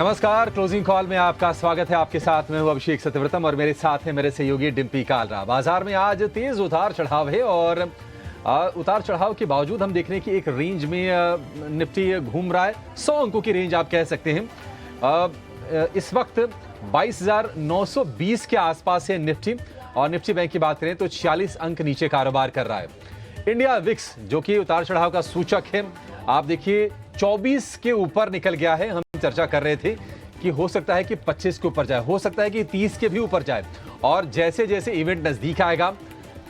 नमस्कार, closing call में आपका स्वागत है। आपके साथ मैं हूं अभिषेक सत्यव्रतम और मेरे साथ है मेरे सहयोगी डिम्पी कालरा। बाजार में आज तेज उतार चढ़ाव है और उतार चढ़ाव के बावजूद हम देख रहे हैं कि एक रेंज में निफ्टी घूम रहा है। 100 अंकों की रेंज आप कह सकते हैं। इस वक्त 22,920 के आसपास है निफ्टी, और निफ्टी बैंक की बात करें तो 46 अंक नीचे कारोबार कर रहा है। इंडिया विक्स जो कि उतार चढ़ाव का सूचक है, आप देखिए 24 के ऊपर निकल गया है। हम चर्चा कर रहे थे कि हो सकता है कि 25 के ऊपर जाए, हो सकता है कि 30 के भी ऊपर जाए, और जैसे जैसे इवेंट नजदीक आएगा,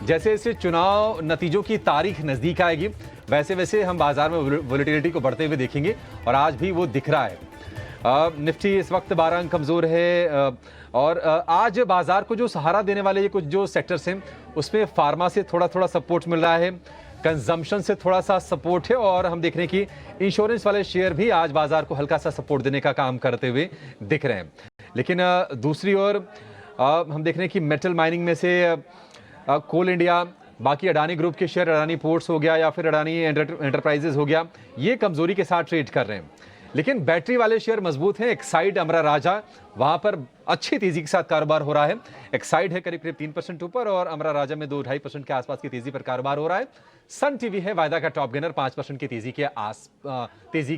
जैसे जैसे चुनाव नतीजों की तारीख नजदीक आएगी, वैसे वैसे हम बाजार में वोलेटिलिटी को बढ़ते हुए देखेंगे, और आज भी वो दिख रहा है। निफ्टी इस वक्त 12 अंक कमजोर है, और आज बाजार को जो सहारा देने वाले ये कुछ जो सेक्टर्स हैं उसमें फार्मा से थोड़ा थोड़ा सपोर्ट मिल रहा है, कंजम्पशन से थोड़ा सा सपोर्ट है, और हम देख रहे हैं कि इंश्योरेंस वाले शेयर भी आज बाजार को हल्का सा सपोर्ट देने का काम करते हुए दिख रहे हैं। लेकिन दूसरी ओर हम देख रहे हैं कि मेटल माइनिंग में से कोल इंडिया, बाकी अडानी ग्रुप के शेयर, अडानी पोर्ट्स हो गया या फिर अडानी एंटरप्राइजेज हो गया, ये कमजोरी के साथ ट्रेड कर रहे हैं। लेकिन बैटरी वाले शेयर मजबूत हैं। एक्साइड, अमरा राजा, वहां पर अच्छी तेजी के साथ कारोबार हो रहा है। एक्साइड है करीब 3% ऊपर, और अमरा राजा में 2-2.5% के आसपास की तेजी पर कारोबार हो रहा है। सन टीवी है वायदा का टॉप गेनर, 5% की तेजी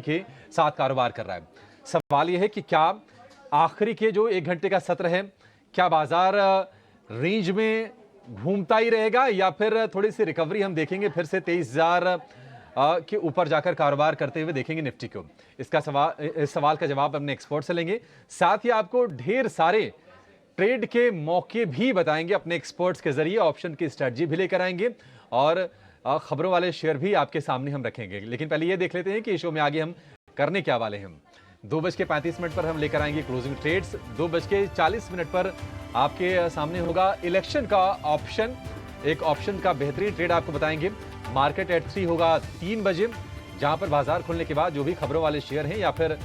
के साथ कारोबार कर रहा है। सवाल यह है कि क्या आखिरी के जो 1 घंटे का सत्र है, क्या बाजार रेंज में घूमता ही रहेगा या फिर थोड़ी सी रिकवरी हम देखेंगे, फिर से 23,000 के ऊपर जाकर कारोबार करते हुए देखेंगे निफ्टी को? इस सवाल का जवाब अपने एक्सपर्ट से लेंगे। साथ ही आपको ढेर सारे ट्रेड के मौके भी बताएंगे अपने एक्सपर्ट्स के जरिए, ऑप्शन की स्ट्रेटजी भी लेकर आएंगे, और खबरों वाले शेयर भी आपके सामने हम रखेंगे। लेकिन पहले ये देख लेते हैं कि शो में आगे हम करने क्या वाले हैं। 2:35 पर हम लेकर आएंगे क्लोजिंग ट्रेड्स। 2:40 पर आपके सामने होगा इलेक्शन का ऑप्शन, एक ऑप्शन का बेहतरीन ट्रेड आपको बताएंगे। मार्केट एट 3 होगा 3 बजे, जहां पर बाजार खुलने के बाद जो भी खबरों वाले शेयर हैं या फिर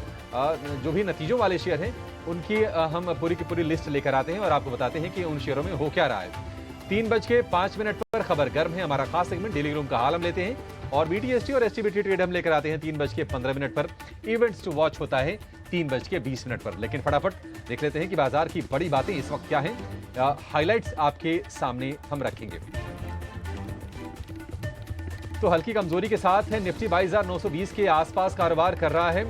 जो भी नतीजों वाले शेयर हैं, उनकी हम पूरी की पूरी लिस्ट लेकर आते हैं और आपको बताते हैं कि उन शेयरों में हो क्या रहा है। 3:05 पर खबर गर्म है, हमारा खास सेगमेंट डेली रूम का हाल हम लेते हैं, और बीटीएसटी और एसटीबीटी ट्रेड हम लेकर आते हैं 3:15 पर। इवेंट्स टू वॉच होता है 3:20 पर। लेकिन फटाफट देख लेते हैं कि बाजार की बड़ी बातें इस वक्त क्या हैं। हाइलाइट्स आपके सामने हम रखेंगे। तो हल्की कमजोरी के साथ है निफ्टी 22,920 के आसपास कारोबार कर रहा है।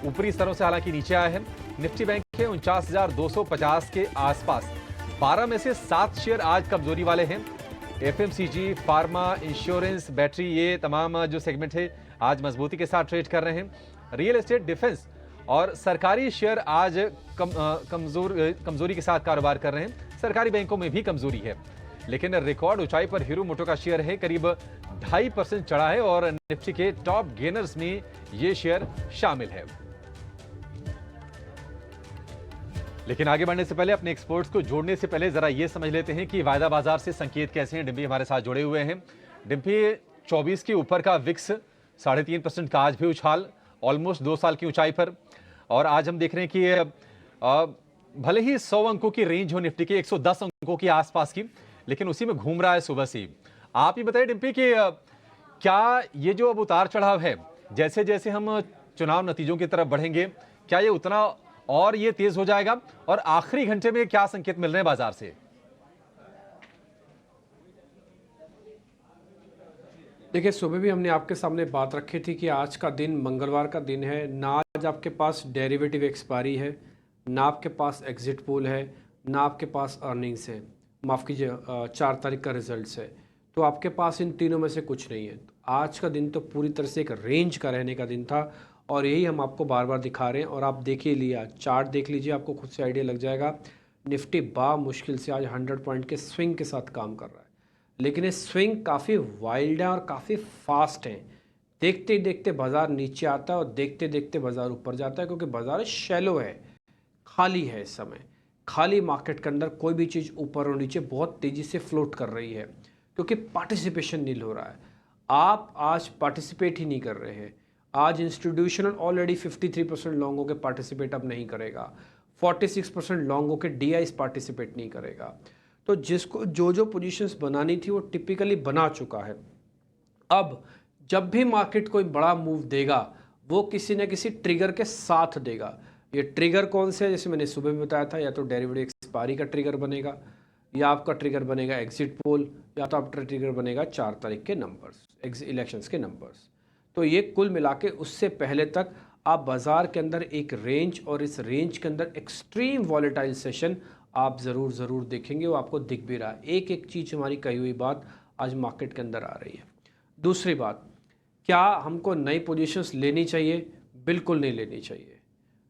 ऊपरी स्तरों से हालांकि नीचे आया है। निफ्टी बैंक है 49,250 के आसपास। 12 में से 7 शेयर आज कमजोरी वाले हैं। एफएमसीजी, फार्मा, इंश्योरेंस, बैटरी, ये तमाम जो सेगमेंट है आज मजबूती के साथ ट्रेड कर रहे हैं। रियल एस्टेट, डिफेंस और सरकारी शेयर आज कमजोरी के साथ कारोबार कर रहे हैं। सरकारी बैंकों में भी कमजोरी है, लेकिन रिकॉर्ड ऊंचाई पर हीरो मोटो का शेयर है, करीब 2.5% चढ़ा है, और निफ्टी के टॉप गेनर्स में यह शेयर शामिल है। लेकिन आगे बढ़ने से पहले, अपने एक्सपर्ट्स को जोड़ने से पहले जरा यह समझ लेते हैं कि वायदा बाजार से संकेत कैसे हैं। डिम्पी हमारे साथ जुड़े हुए हैं। डिम्पी, 24 के ऊपर का विक्स, 3.5% का आज भी उछाल, ऑलमोस्ट 2 साल की ऊंचाई पर। और आज हम देख रहे हैं कि भले ही 100 अंकों की रेंज हो निफ्टी के, 110 अंकों के आसपास की, लेकिन उसी में घूम रहा है सुबह से। आप ही बताइए डिम्पी कि क्या ये जो अब उतार चढ़ाव है, जैसे जैसे हम चुनाव नतीजों की तरफ बढ़ेंगे, क्या ये उतना और ये तेज हो जाएगा, और आखिरी घंटे में क्या संकेत मिल रहे हैं बाजार से? देखिए, सुबह भी हमने आपके सामने बात रखी थी कि आज का दिन मंगलवार का दिन है ना। आज आपके पास डेरिवेटिव एक्सपायरी है, ना आपके पास एग्जिट पोल है, ना आपके पास अर्निंग्स है, माफ़ कीजिए 4 तारीख का रिजल्ट्स है। तो आपके पास इन तीनों में से कुछ नहीं है। आज का दिन तो पूरी तरह से एक रेंज का रहने का दिन था, और यही हम आपको बार बार दिखा रहे हैं। और आप देखिए, लिया चार्ट देख लीजिए, आपको खुद से आइडिया लग जाएगा। निफ्टी मुश्किल से आज 100 पॉइंट के स्विंग के साथ काम कर रहा है, लेकिन ये स्विंग काफ़ी वाइल्ड है और काफ़ी फास्ट है। देखते ही देखते बाजार नीचे आता है और देखते देखते बाजार ऊपर जाता है, क्योंकि बाजार शैलो है, खाली है इस समय। खाली मार्केट के अंदर कोई भी चीज़ ऊपर और नीचे बहुत तेज़ी से फ्लोट कर रही है, क्योंकि पार्टिसिपेशन नील हो रहा है। आप आज पार्टिसिपेट ही नहीं कर रहे हैं। आज इंस्टीट्यूशनल ऑलरेडी 53% लॉन्गों के पार्टिसिपेट अब नहीं करेगा, 46% लॉन्गों के डीआईस पार्टिसिपेट नहीं करेगा। तो जिसको जो पोजीशंस बनानी थी वो टिपिकली बना चुका है। अब जब भी मार्केट कोई बड़ा मूव देगा, वो किसी न किसी ट्रिगर के साथ देगा। ये ट्रिगर कौन से है, जैसे मैंने सुबह भी बताया था, या तो डेरिवेटिव एक्सपायरी का ट्रिगर बनेगा, या आपका ट्रिगर बनेगा एग्जिट पोल, या तो आपका ट्रिगर बनेगा 4 तारीख के नंबर्स, इलेक्शंस के नंबर्स। तो ये कुल मिला के उससे पहले तक आप बाज़ार के अंदर एक रेंज, और इस रेंज के अंदर एक्सट्रीम वॉलेटाइल सेशन आप ज़रूर देखेंगे, वो आपको दिख भी रहा है। एक एक चीज़ हमारी कही हुई बात आज मार्केट के अंदर आ रही है। दूसरी बात, क्या हमको नई पोजीशंस लेनी चाहिए? बिल्कुल नहीं लेनी चाहिए।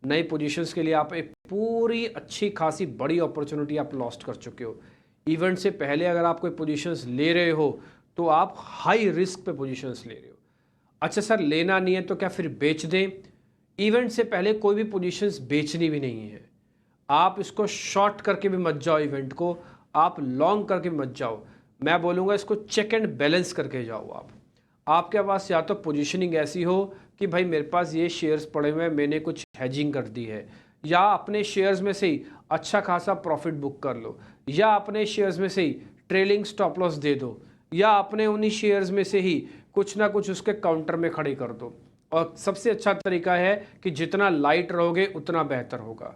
नई पोजीशंस के लिए आप एक पूरी अच्छी खासी बड़ी अपॉर्चुनिटी आप लॉस्ट कर चुके हो। इवेंट से पहले अगर आप कोई पोजीशंस ले रहे हो तो आप हाई रिस्क पे पोजीशंस ले रहे हो। अच्छा सर, लेना नहीं है तो क्या फिर बेच दें? इवेंट से पहले कोई भी पोजीशंस बेचनी भी नहीं है। आप इसको शॉर्ट करके भी मत जाओ, इवेंट को आप लॉन्ग करके भी मत जाओ। मैं बोलूँगा इसको चेक एंड बैलेंस करके जाओ। आपके पास या तो पोजीशनिंग ऐसी हो कि भाई मेरे पास ये शेयर्स पड़े हुए हैं, मैंने कुछ हेजिंग कर दी है, या अपने शेयर्स में से ही अच्छा खासा प्रॉफिट बुक कर लो, या अपने शेयर्स में से ही ट्रेलिंग स्टॉप लॉस दे दो, या अपने उन्हीं शेयर्स में से ही कुछ ना कुछ उसके काउंटर में खड़े कर दो। और सबसे अच्छा तरीका है कि जितना लाइट रहोगे उतना बेहतर होगा।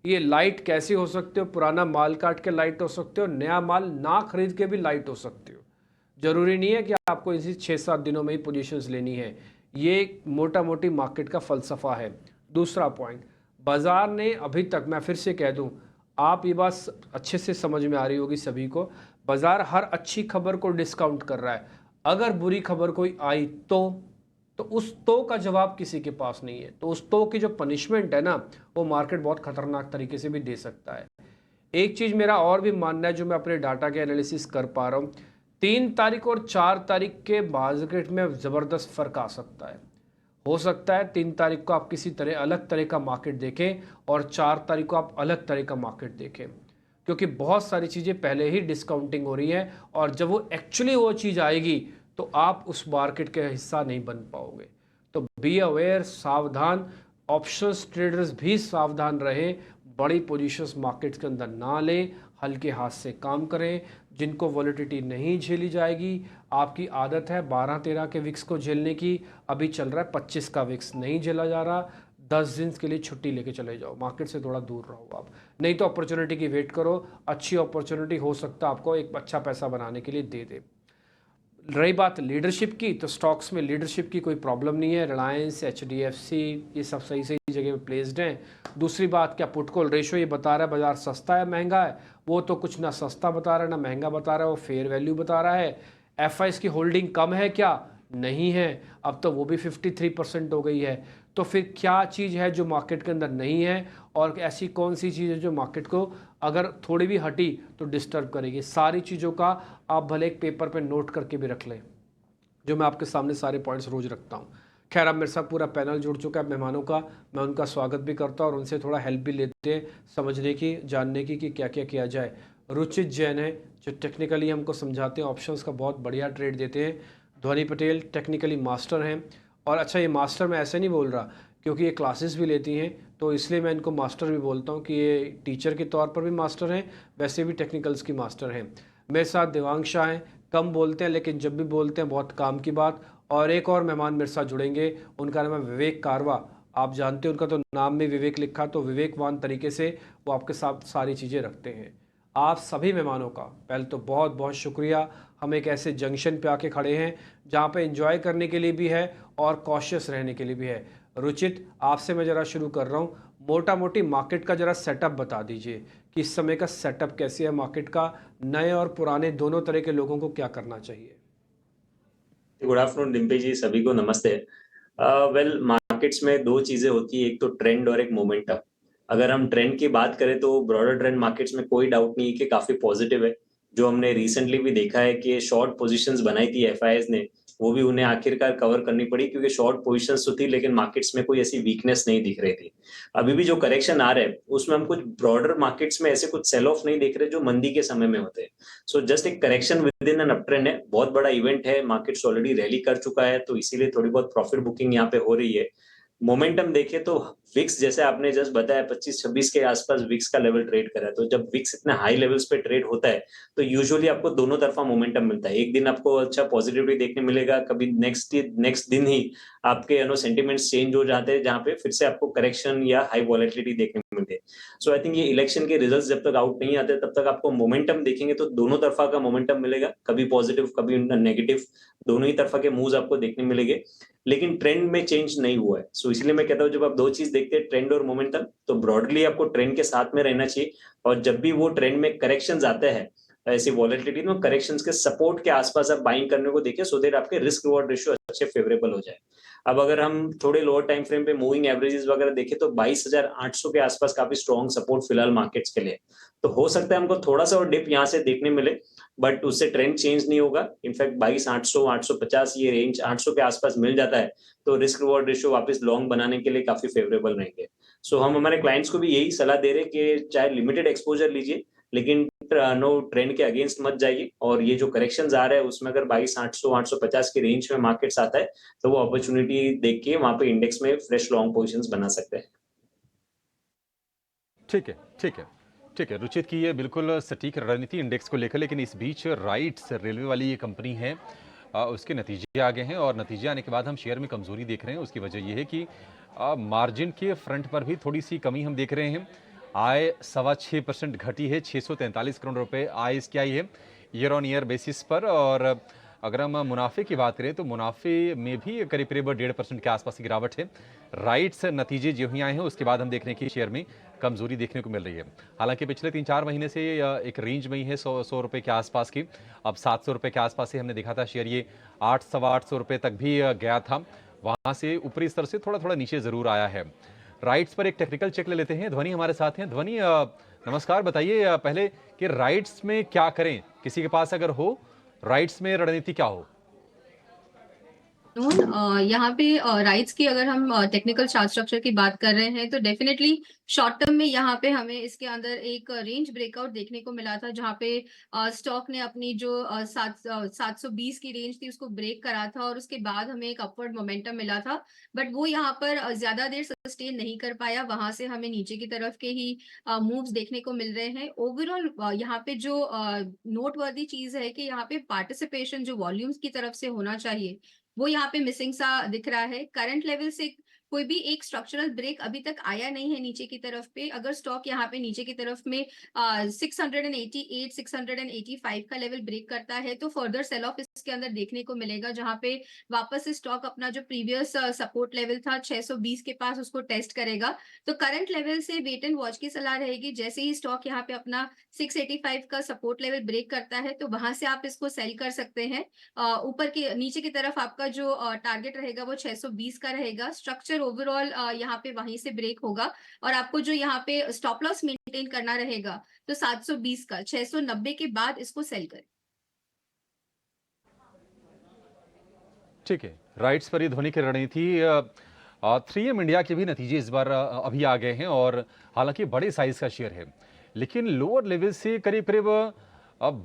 ये लाइट कैसे हो सकते हो? पुराना माल काट के लाइट हो सकते हो, नया माल ना खरीद के भी लाइट हो सकते हो। जरूरी नहीं है कि आपको इसी 6-7 दिनों में ही पोजीशंस लेनी है। ये मोटा मोटी मार्केट का फलसफा है। दूसरा पॉइंट, बाजार ने अभी तक, मैं फिर से कह दूं, आप ये बात अच्छे से समझ में आ रही होगी सभी को, बाजार हर अच्छी खबर को डिस्काउंट कर रहा है। अगर बुरी खबर कोई आई तो उस तो का जवाब किसी के पास नहीं है। तो उस तो की जो पनिशमेंट है ना, वो मार्केट बहुत खतरनाक तरीके से भी दे सकता है। एक चीज़ मेरा और भी मानना है, जो मैं अपने डाटा के एनालिसिस कर पा रहा हूँ, 3 तारीख और 4 तारीख के मार्केट में ज़बरदस्त फ़र्क आ सकता है। हो सकता है 3 तारीख को आप किसी तरह अलग तरह का मार्केट देखें और 4 तारीख को आप अलग तरह का मार्केट देखें, क्योंकि बहुत सारी चीज़ें पहले ही डिस्काउंटिंग हो रही है, और जब वो एक्चुअली वो चीज़ आएगी तो आप उस मार्केट के हिस्सा नहीं बन पाओगे। तो बी अवेयर, सावधान। ऑप्शंस ट्रेडर्स भी सावधान रहें, बड़ी पोजीशंस मार्केट्स के अंदर ना लें, हल्के हाथ से काम करें। जिनको वॉलेटिलिटी नहीं झेली जाएगी, आपकी आदत है 12-13 के विक्स को झेलने की, अभी चल रहा है 25 का विक्स नहीं झेला जा रहा, 10 दिन के लिए छुट्टी लेके चले जाओ, मार्केट से थोड़ा दूर रहो आप। नहीं तो अपॉर्चुनिटी की वेट करो, अच्छी अपॉर्चुनिटी हो सकता है आपको एक अच्छा पैसा बनाने के लिए दे दे। रही बात लीडरशिप की, तो स्टॉक्स में लीडरशिप की कोई प्रॉब्लम नहीं है। रिलायंस, एचडीएफसी, ये सब सही सही जगह पे प्लेस्ड हैं। दूसरी बात, क्या पुट कॉल रेशो ये बता रहा है बाजार सस्ता है महंगा है? वो तो कुछ ना सस्ता बता रहा है ना महंगा बता रहा है, वो फेयर वैल्यू बता रहा है। एफआईएस की होल्डिंग कम है क्या? नहीं है, अब तो वो भी 53% हो गई है। तो फिर क्या चीज़ है जो मार्केट के अंदर नहीं है, और ऐसी कौन सी चीज़ है जो मार्केट को अगर थोड़ी भी हटी तो डिस्टर्ब करेगी? सारी चीज़ों का आप भले एक पेपर पे नोट करके भी रख लें, जो मैं आपके सामने सारे पॉइंट्स रोज़ रखता हूँ। खैर, अब मेरे साथ पूरा पैनल जुड़ चुका है मेहमानों का, मैं उनका स्वागत भी करता हूँ और उनसे थोड़ा हेल्प भी लेते हैं समझने की, जानने की कि क्या क्या किया जाए। रुचित जैन है जो टेक्निकली हमको समझाते हैं, ऑप्शंस का बहुत बढ़िया ट्रेड देते हैं। ध्वनि पटेल टेक्निकली मास्टर हैं, और अच्छा, ये मास्टर मैं ऐसे नहीं बोल रहा क्योंकि ये क्लासेस भी लेती हैं, तो इसलिए मैं इनको मास्टर भी बोलता हूँ कि ये टीचर के तौर पर भी मास्टर हैं, वैसे भी टेक्निकल्स की मास्टर हैं। मेरे साथ देवांग शाह हैं, कम बोलते हैं लेकिन जब भी बोलते हैं बहुत काम की बात। और एक और मेहमान मेरे साथ जुड़ेंगे, उनका नाम है विवेक कारवा। आप जानते हैं उनका तो नाम में विवेक लिखा, तो विवेकवान तरीके से वो आपके साथ सारी चीज़ें रखते हैं। आप सभी मेहमानों का पहले तो बहुत बहुत शुक्रिया। हम एक ऐसे जंक्शन पे आके खड़े हैं जहाँ पे एंजॉय करने के लिए भी है और कॉशियस रहने के लिए भी है। रुचित, आपसे मैं ज़रा शुरू कर रहा हूँ, मोटा मोटी मार्केट का ज़रा सेटअप बता दीजिए कि इस समय का सेटअप कैसे है मार्केट का, नए और पुराने दोनों तरह के लोगों को क्या करना चाहिए? गुड आफ्टरनून डिम्पी जी, सभी को नमस्ते। वेल, मार्केट्स में दो चीजें होती है, एक तो ट्रेंड और एक मोमेंटम। अगर हम ट्रेंड की बात करें तो ब्रॉडर ट्रेंड मार्केट्स में कोई डाउट नहीं है कि काफी पॉजिटिव है। जो हमने रिसेंटली भी देखा है कि शॉर्ट पोजीशंस बनाई थी एफआईआईज ने, वो भी उन्हें आखिरकार कवर करनी पड़ी क्योंकि शॉर्ट पोजीशंस तो थी लेकिन मार्केट्स में कोई ऐसी वीकनेस नहीं दिख रही थी। अभी भी जो करेक्शन आ रहा है उसमें हम कुछ ब्रॉडर मार्केट्स में ऐसे कुछ सेल ऑफ नहीं देख रहे जो मंदी के समय में होते हैं। सो जस्ट एक correction with in an up trend है, बहुत बड़ा इवेंट है, मार्केट्स ऑलरेडी रैली कर चुका है, तो इसीलिए थोड़ी बहुत प्रॉफिट बुकिंग यहाँ पे हो रही है। मोमेंटम देखें तो विक्स जैसे आपने जस्ट बताया 25-26 के आसपास विक्स का लेवल ट्रेड करा है, तो जब विक्स इतने हाई लेवल्स पे ट्रेड होता है तो यूजुअली आपको दोनों तरफा मोमेंटम मिलता है। एक दिन आपको अच्छा पॉजिटिविटी देखने मिलेगा, कभी नेक्स्ट दिन ही आपके सेंटिमेंट्स चेंज हो जाते हैं, जहां पे फिर से आपको करेक्शन या हाई वॉलेटिलिटी देखने को मिलती है। सो आई थिंक ये इलेक्शन के रिजल्ट्स जब तक आउट नहीं आते तब तक आपको मोमेंटम देखेंगे तो दोनों तरफा का मोमेंटम मिलेगा, कभी पॉजिटिव कभी नेगेटिव, दोनों ही तरफा के मूव्स आपको देखने मिलेंगे, लेकिन ट्रेंड में चेंज नहीं हुआ है। सो इसलिए मैं कहता हूँ जब आप दो चीज देखते हैं, ट्रेंड और मोमेंटम, तो ब्रॉडली आपको ट्रेंड के साथ में रहना चाहिए, और जब भी वो ट्रेंड में करेक्शंस आते हैं ऐसी वॉलेटिलिटी में, करेक्शंस के सपोर्ट के आसपास आप बाइंग करने को देखिए, सो दैट आपके रिस्क रिवॉर्ड रेशियो अच्छे फेवरेबल हो जाए। अब अगर हम थोड़े लोअर टाइम फ्रेम पे मूविंग एवरेजेस वगैरह देखें तो 22,800 के आसपास काफी स्ट्रॉन्ग सपोर्ट फिलहाल मार्केट्स के लिए, तो हो सकता है हमको थोड़ा सा और डिप यहाँ से देखने मिले, बट उससे ट्रेंड चेंज नहीं होगा। इनफैक्ट 22,800 850 ये रेंज 800 के आसपास मिल जाता है तो रिस्क रिवॉर्ड रेशियो वापस लॉन्ग बनाने के लिए काफी फेवरेबल रहेंगे। सो हम हमारे क्लाइंट्स को भी यही सलाह दे रहे हैं कि चाहे लिमिटेड एक्सपोजर लीजिए, लेकिन नो ट्रेंड के अगेंस्ट मत जाइए, और ये जो करेक्शंस आ रहे हैं उसमें अगर 22,800 850 की रेंज में मार्केट्स आता है तो वो अपॉर्चुनिटी देख के वहां पे इंडेक्स में फ्रेश लॉन्ग पोजीशंस बना सकते हैं। ठीक है, ठीक है, ठीक है। रुचित की ये बिल्कुल सटीक रणनीति इंडेक्स को लेकर, लेकिन इस बीच राइट्स रेलवे वाली ये कंपनी है, उसके नतीजे आ गए हैं और नतीजे आने के बाद हम शेयर में कमजोरी देख रहे हैं। उसकी वजह यह है कि मार्जिन के फ्रंट पर भी थोड़ी सी कमी हम देख रहे हैं। आय 6.25% घटी है, 643 करोड़ रुपए आय इसकी आई है ईयर ऑन ईयर बेसिस पर। और अगर हम मुनाफे की बात करें तो मुनाफे में भी करीब करीब 1.5% के आसपास की गिरावट है। राइट्स नतीजे जो ही आए हैं उसके बाद हम देख रहे हैं कि शेयर में कमजोरी देखने को मिल रही है। हालांकि पिछले 3-4 महीने से एक रेंज में ही है 100 रुपए के आसपास की। अब 700 रुपए के आसपास से हमने देखा था शेयर ये 800-825 रुपए तक भी गया था, वहां से ऊपरी स्तर से थोड़ा थोड़ा नीचे जरूर आया है। राइट्स पर एक टेक्निकल चेक ले लेते हैं। ध्वनि हमारे साथ हैं। ध्वनि, नमस्कार। बताइए पहले कि राइट्स में क्या करें, किसी के पास अगर हो राइट्स में रणनीति क्या हो? यहाँ पे राइट्स की अगर हम टेक्निकल चार्ट स्ट्रक्चर की बात कर रहे हैं तो डेफिनेटली शॉर्ट टर्म में यहाँ पे हमें इसके अंदर एक रेंज ब्रेकआउट देखने को मिला था, जहाँ पे स्टॉक ने अपनी जो 720 की रेंज थी उसको ब्रेक करा था, और उसके बाद हमें एक अपवर्ड मोमेंटम मिला था, बट वो यहाँ पर ज्यादा देर सस्टेन नहीं कर पाया। वहां से हमें नीचे की तरफ के ही मूव्स देखने को मिल रहे हैं। ओवरऑल यहाँ पे जो नोटवर्दी चीज है कि यहाँ पे पार्टिसिपेशन जो वॉल्यूम्स की तरफ से होना चाहिए वो यहाँ पे मिसिंग सा दिख रहा है। करंट लेवल से कोई भी एक स्ट्रक्चरल ब्रेक अभी तक आया नहीं है नीचे की तरफ पे। अगर स्टॉक यहाँ पे नीचे की तरफ में 688 685 का लेवल ब्रेक करता है तो फर्दर सेल ऑफ इसके अंदर देखने को मिलेगा, जहां पे वापस से स्टॉक अपना जो प्रीवियस सपोर्ट लेवल था 620 के पास उसको टेस्ट करेगा। तो करंट लेवल से वेट एंड वॉच की सलाह रहेगी। जैसे ही स्टॉक यहाँ पे अपना 685 का सपोर्ट लेवल ब्रेक करता है तो वहां से आप इसको सेल कर सकते हैं। ऊपर की नीचे की तरफ आपका जो टारगेट रहेगा वो 620 का रहेगा। स्ट्रक्चर ओवरऑल यहाँ पे वहीं से ब्रेक होगा, और आपको जो यहाँ पे स्टॉप लॉस मेंटेन करना रहेगा तो 720 का 690 के बाद इसको सेल करें। ठीक है, राइट्स पर ये ध्वनि की रणनीति। 3M इंडिया के भी नतीजे इस बार अभी आ गए हैं, और हालांकि बड़े साइज का शेयर है, लेकिन लोअर लेवल से करीब करीब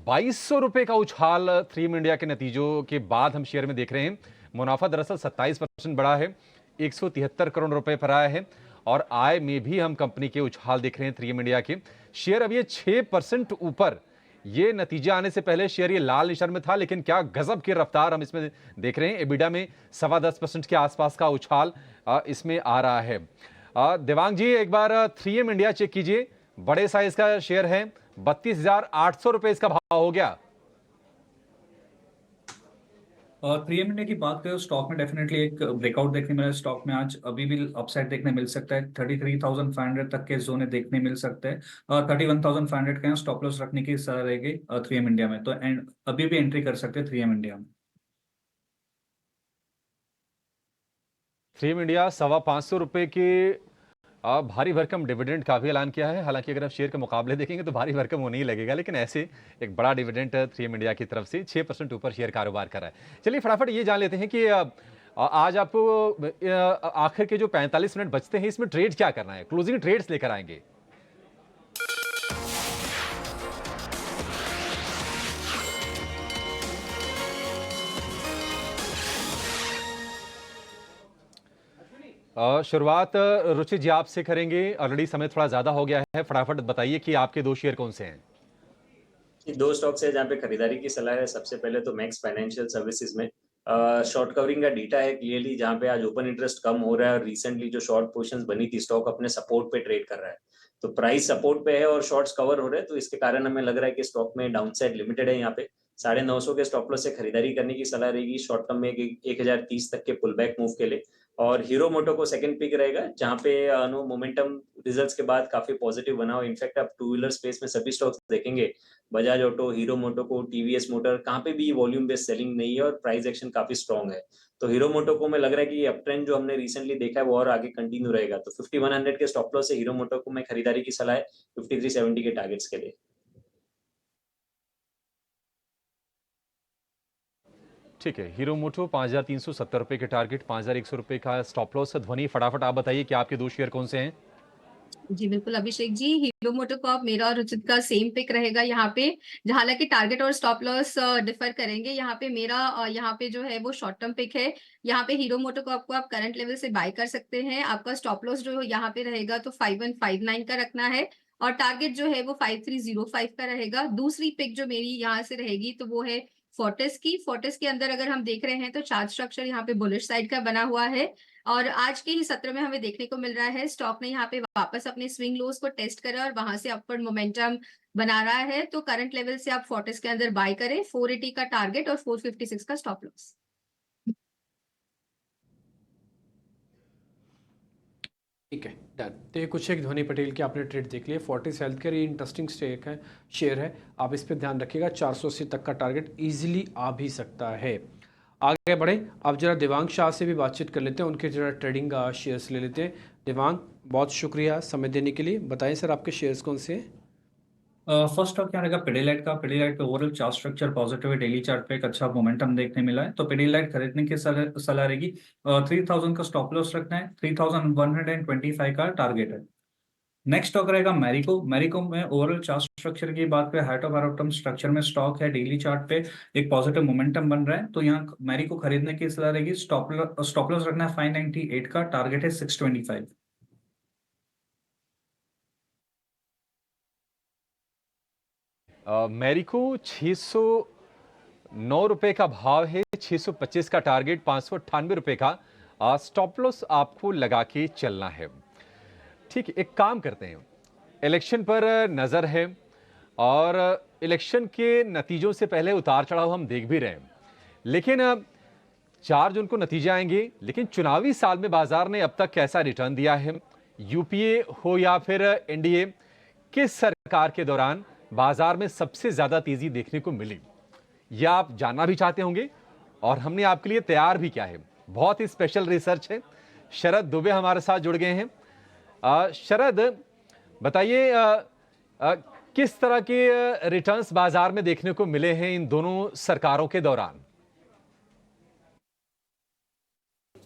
2200 रुपए का उछाल 3M इंडिया के नतीजों के बाद हम शेयर में देख रहे हैं। मुनाफा दरअसल 27% बढ़ा है, 173 करोड़ रुपए पर आया है, और आय में भी हम कंपनी के उछाल देख रहे हैं 3M इंडिया के। शेयर अब ये 6% ऊपर। ये नतीजे आने से पहले शेयर ये लाल निशान में था, लेकिन क्या गजब की रफ्तार हम इसमें देख रहे हैं। एबिडा में 10.25% के आसपास का उछाल इसमें आ रहा है। देवांग जी, एक बार 3M इंडिया चेक कीजिए। बड़े साइज का शेयर है, 32,800 रुपए इसका भाव हो गया। 3M इंडिया की बात करें तो स्टॉक में डेफिनेटली एक ब्रेकआउट देखने मिला है। स्टॉक में आज अभी भी अपसाइड देखने मिल सकता है, 33,500 तक के जोन देखने मिल सकते हैं, और 31,500 का स्टॉप लॉस रखने की सलाह रहेगी 3M इंडिया में। तो अभी भी एंट्री कर सकते हैं 3M इंडिया में। 3M इंडिया 525 रुपए के भारी भरकम डिविडेंड का भी ऐलान किया है। हालांकि अगर आप शेयर के मुकाबले देखेंगे तो भारी भरकम वो नहीं लगेगा, लेकिन ऐसे एक बड़ा डिविडेंड 3M इंडिया की तरफ से 6% ऊपर शेयर कारोबार कर रहा है। चलिए फटाफट ये जान लेते हैं कि आज आपको आखिर के जो 45 मिनट बचते हैं इसमें ट्रेड क्या करना है, क्लोजिंग ट्रेड्स लेकर आएंगे। शुरुआत रुचि जी आपसे करेंगे। ऑलरेडी समय थोड़ा ज्यादा हो गया है, फटाफट बताइए कि आपके दो शेयर कौन से हैं। दो स्टॉक्स है जहाँ पे खरीदारी की सलाह है। सबसे पहले तो मैक्स फाइनेंशियल सर्विसेज में शॉर्ट कवरिंग का डेटा है क्लियरली, जहाँ पे आज ओपन इंटरेस्ट कम हो रहा है और रिसेंटली जो शॉर्ट पोजीशंस बनी थी स्टॉक अपने सपोर्ट पे ट्रेड कर रहा है। तो प्राइस सपोर्ट पे है और शॉर्ट्स कवर हो रहे हैं, तो इसके कारण हमें लग रहा है कि स्टॉक में डाउनसाइड लिमिटेड है। यहाँ पे 950 के स्टॉप लॉस से खरीदारी करने की सलाह रहेगी शॉर्ट टर्म में 1030 तक के पुल बैक मूव के लिए। और हीरो मोटो को सेकंड पिक रहेगा, जहाँ पे नो मोमेंटम रिजल्ट्स के बाद काफी पॉजिटिव बना हो। इनफैक्ट आप टू व्हीलर स्पेस में सभी स्टॉक्स देखेंगे, बजाज ऑटो, हीरो मोटो को, टीवीएस मोटर, कहाँ पे भी वॉल्यूम बेस्ड सेलिंग नहीं है और प्राइस एक्शन काफी स्ट्रॉन्ग है। तो हीरो मोटो को मैं लग रहा है कि अप ट्रेंड जो हमने रिसेंटली देखा है वो और आगे कंटिन्यू रहेगा। तो 5100 के स्टॉप लॉस से हीरो मोटो को मैं खरीदारी की सलाह है 5370 के टारगेट्स के लिए। ठीक है, हीरो मोटो 5370 रुपए के टारगेट, 5100 रुपए का स्टॉप लॉस। ध्वनि फटाफट आप बताइए कि आपके दो शेयर कौन से हैं। जी बिल्कुल अभिषेक जी, हीरो मोटोकॉर्प मेरा और रुचित का सेम पिक रहेगा यहाँ पे। हालांकि टारगेट और स्टॉप लॉस डिफर करेंगे। यहाँ पे मेरा यहाँ पे जो है वो शॉर्ट टर्म पिक है। यहाँ पे हीरो मोटोकॉर्प को आप करंट लेवल से बाय कर सकते हैं। आपका स्टॉप लॉस जो यहाँ पे रहेगा तो 5159 का रखना है और टारगेट जो है वो 5305 का रहेगा। दूसरी पिक जो मेरी यहाँ से रहेगी तो वो है फोर्टिस की। फोर्टिस के अंदर अगर हम देख रहे हैं तो चार्ट स्ट्रक्चर यहाँ पे बुलिश साइड का बना हुआ है और आज के ही सत्र में हमें देखने को मिल रहा है स्टॉक ने यहाँ पे वापस अपने स्विंग लोज को टेस्ट करा और वहां से अपवर्ड मोमेंटम बना रहा है। तो करंट लेवल से आप फोर्टिस के अंदर बाय करें। 480 का टारगेट और 456 का स्टॉप लॉस। ठीक है, डन। तो ये कुछ एक ध्वनि पटेल की आपने ट्रेड देख लिया। फोर्टिस हेल्थ केयर, ये इंटरेस्टिंग स्टेक है, शेयर है, आप इस पर ध्यान रखिएगा। 480 तक का टारगेट इजीली आ भी सकता है। आगे बढ़े, अब जरा दिवांग शाह से भी बातचीत कर लेते हैं, उनके जरा ट्रेडिंग शेयर्स ले लेते हैं। दिवांग, बहुत शुक्रिया समय देने के लिए। बताएं सर आपके शेयर्स कौन से हैं। फर्स्ट स्टॉक क्या रहेगा? पिडीलाइट का। पिडीलाइट पे ओवरऑल चार्ट स्ट्रक्चर पॉजिटिव है, डेली चार्ट पे एक अच्छा मोमेंटम देखने मिला है, तो पिडीलाइट खरीदने की सलाह रहेगी। 3000 का स्टॉप लॉस रखना है, 3125 का टारगेट है। नेक्स्ट स्टॉक रहेगा मैरिको। मैरिको में ओवरऑल चार्ट स्ट्रक्चर की बात करें, हाइट ऑफ बॉटम स्ट्रक्चर में स्टॉक है, डेली चार्ट पे एक पॉजिटिव मोमेंटम बन रहा है, तो यहाँ मैरिको खरीदने की सलाह रहेगी। स्टॉप लॉस रखना है 598 का, टारगेट है 625। मैरिको 609 रुपए का भाव है, 625 का टारगेट, 598 रुपए का स्टॉप लॉस आपको लगा के चलना है। ठीक है, एक काम करते हैं, इलेक्शन पर नजर है और इलेक्शन के नतीजों से पहले उतार चढ़ाव हम देख भी रहे हैं, लेकिन 4 जून को नतीजे आएंगे। लेकिन चुनावी साल में बाजार ने अब तक कैसा रिटर्न दिया है, यूपीए हो या फिर एनडीए, किस सरकार के दौरान बाजार में सबसे ज्यादा तेजी देखने को मिली, यह आप जानना भी चाहते होंगे और हमने आपके लिए तैयार भी किया है। बहुत ही स्पेशल रिसर्च है। शरद दुबे हमारे साथ जुड़ गए हैं। शरद, बताइए किस तरह के रिटर्न्स बाजार में देखने को मिले हैं इन दोनों सरकारों के दौरान।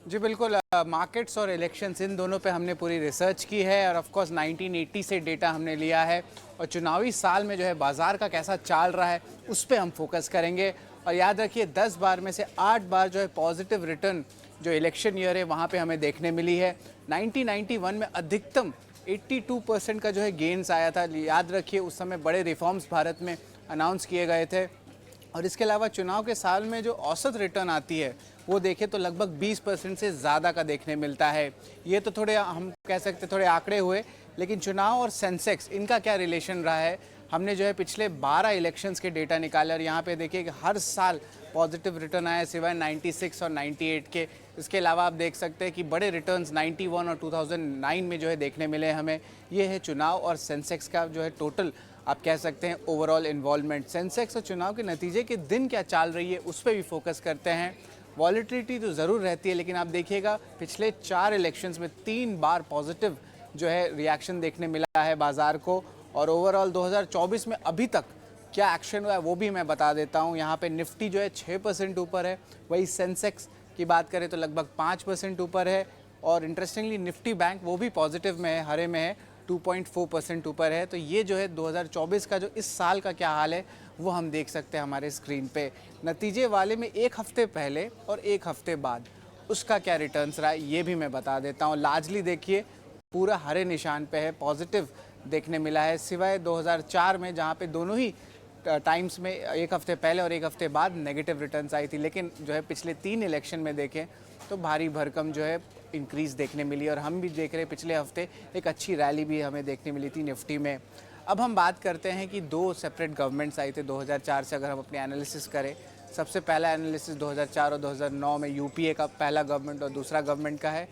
जी बिल्कुल, मार्केट्स और इलेक्शंस इन दोनों पे हमने पूरी रिसर्च की है और ऑफ कोर्स 1980 से डेटा हमने लिया है और चुनावी साल में जो है बाज़ार का कैसा चाल रहा है उस पे हम फोकस करेंगे। और याद रखिए 10 बार में से 8 बार जो है पॉजिटिव रिटर्न जो इलेक्शन ईयर है वहाँ पे हमें देखने मिली है। 1991 में अधिकतम 82% का जो है गेन्स आया था। याद रखिए उस समय बड़े रिफॉर्म्स भारत में अनाउंस किए गए थे। और इसके अलावा चुनाव के साल में जो औसत रिटर्न आती है वो देखें तो लगभग 20% से ज़्यादा का देखने मिलता है। ये तो थोड़े हम कह सकते थोड़े आंकड़े हुए, लेकिन चुनाव और सेंसेक्स इनका क्या रिलेशन रहा है, हमने जो है पिछले 12 इलेक्शंस के डेटा निकाले और यहाँ पे देखिए कि हर साल पॉजिटिव रिटर्न आया सिवाय 96 और 98 के। इसके अलावा आप देख सकते हैं कि बड़े रिटर्न्स 91 और 2009 में जो है देखने मिले हमें। ये है चुनाव और सेंसेक्स का जो है टोटल आप कह सकते हैं ओवरऑल इन्वॉल्वमेंट। सेंसेक्स और चुनाव के नतीजे के दिन क्या चाल रही है उस पर भी फोकस करते हैं। वॉलेटिलिटी तो ज़रूर रहती है, लेकिन आप देखिएगा पिछले 4 इलेक्शंस में 3 बार पॉजिटिव जो है रिएक्शन देखने मिला है बाज़ार को। और ओवरऑल 2024 में अभी तक क्या एक्शन हुआ है वो भी मैं बता देता हूँ। यहाँ पे निफ्टी जो है 6% ऊपर है, वही सेंसेक्स की बात करें तो लगभग 5% ऊपर है। और इंटरेस्टिंगली निफ्टी बैंक वो भी पॉजिटिव में है, हरे में है, 2.4% ऊपर है। तो ये जो है 2024 का जो इस साल का क्या हाल है वो हम देख सकते हैं हमारे स्क्रीन पे। नतीजे वाले में एक हफ्ते पहले और एक हफ्ते बाद उसका क्या रिटर्न्स रहा है ये भी मैं बता देता हूँ। लार्जली देखिए पूरा हरे निशान पे है, पॉजिटिव देखने मिला है, सिवाय 2004 में जहाँ पे दोनों ही टाइम्स में एक हफ्ते पहले और एक हफ्ते बाद नेगेटिव रिटर्न्स आई थी। लेकिन जो है पिछले 3 इलेक्शन में देखें तो भारी भरकम जो है इंक्रीज़ देखने मिली, और हम भी देख रहे हैं पिछले हफ्ते एक अच्छी रैली भी हमें देखने मिली थी निफ्टी में। अब हम बात करते हैं कि 2 सेपरेट गवर्नमेंट्स आई थे 2004 से। अगर हम अपने एनालिसिस करें, सबसे पहला एनालिसिस 2004 और 2009 में यूपीए का पहला गवर्नमेंट और दूसरा गवर्नमेंट का है,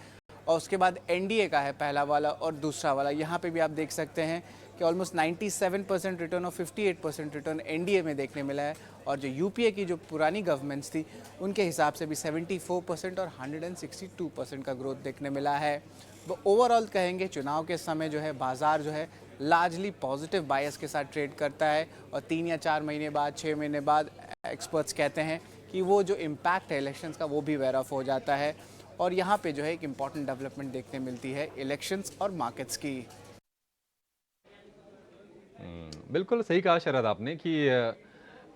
और उसके बाद एनडीए का है पहला वाला और दूसरा वाला। यहाँ पे भी आप देख सकते हैं कि ऑलमोस्ट 97% रिटर्न और 58% रिटर्न एनडीए में देखने मिला है, और जो यूपीए की जो पुरानी गवर्नमेंट्स थी उनके हिसाब से भी 74% और 162% का ग्रोथ देखने मिला है। वो ओवरऑल कहेंगे चुनाव के समय जो है बाज़ार जो है लार्जली पॉजिटिव बायस के साथ ट्रेड करता है, और 3 या 4 महीने बाद 6 महीने बाद एक्सपर्ट्स कहते हैं कि वो जो इम्पैक्ट है इलेक्शंस का वो भी वेयर ऑफ हो जाता है। और यहाँ पे जो है एक इम्पॉर्टेंट डेवलपमेंट देखने मिलती है इलेक्शंस और मार्केट्स की। बिल्कुल सही कहा शरद आपने कि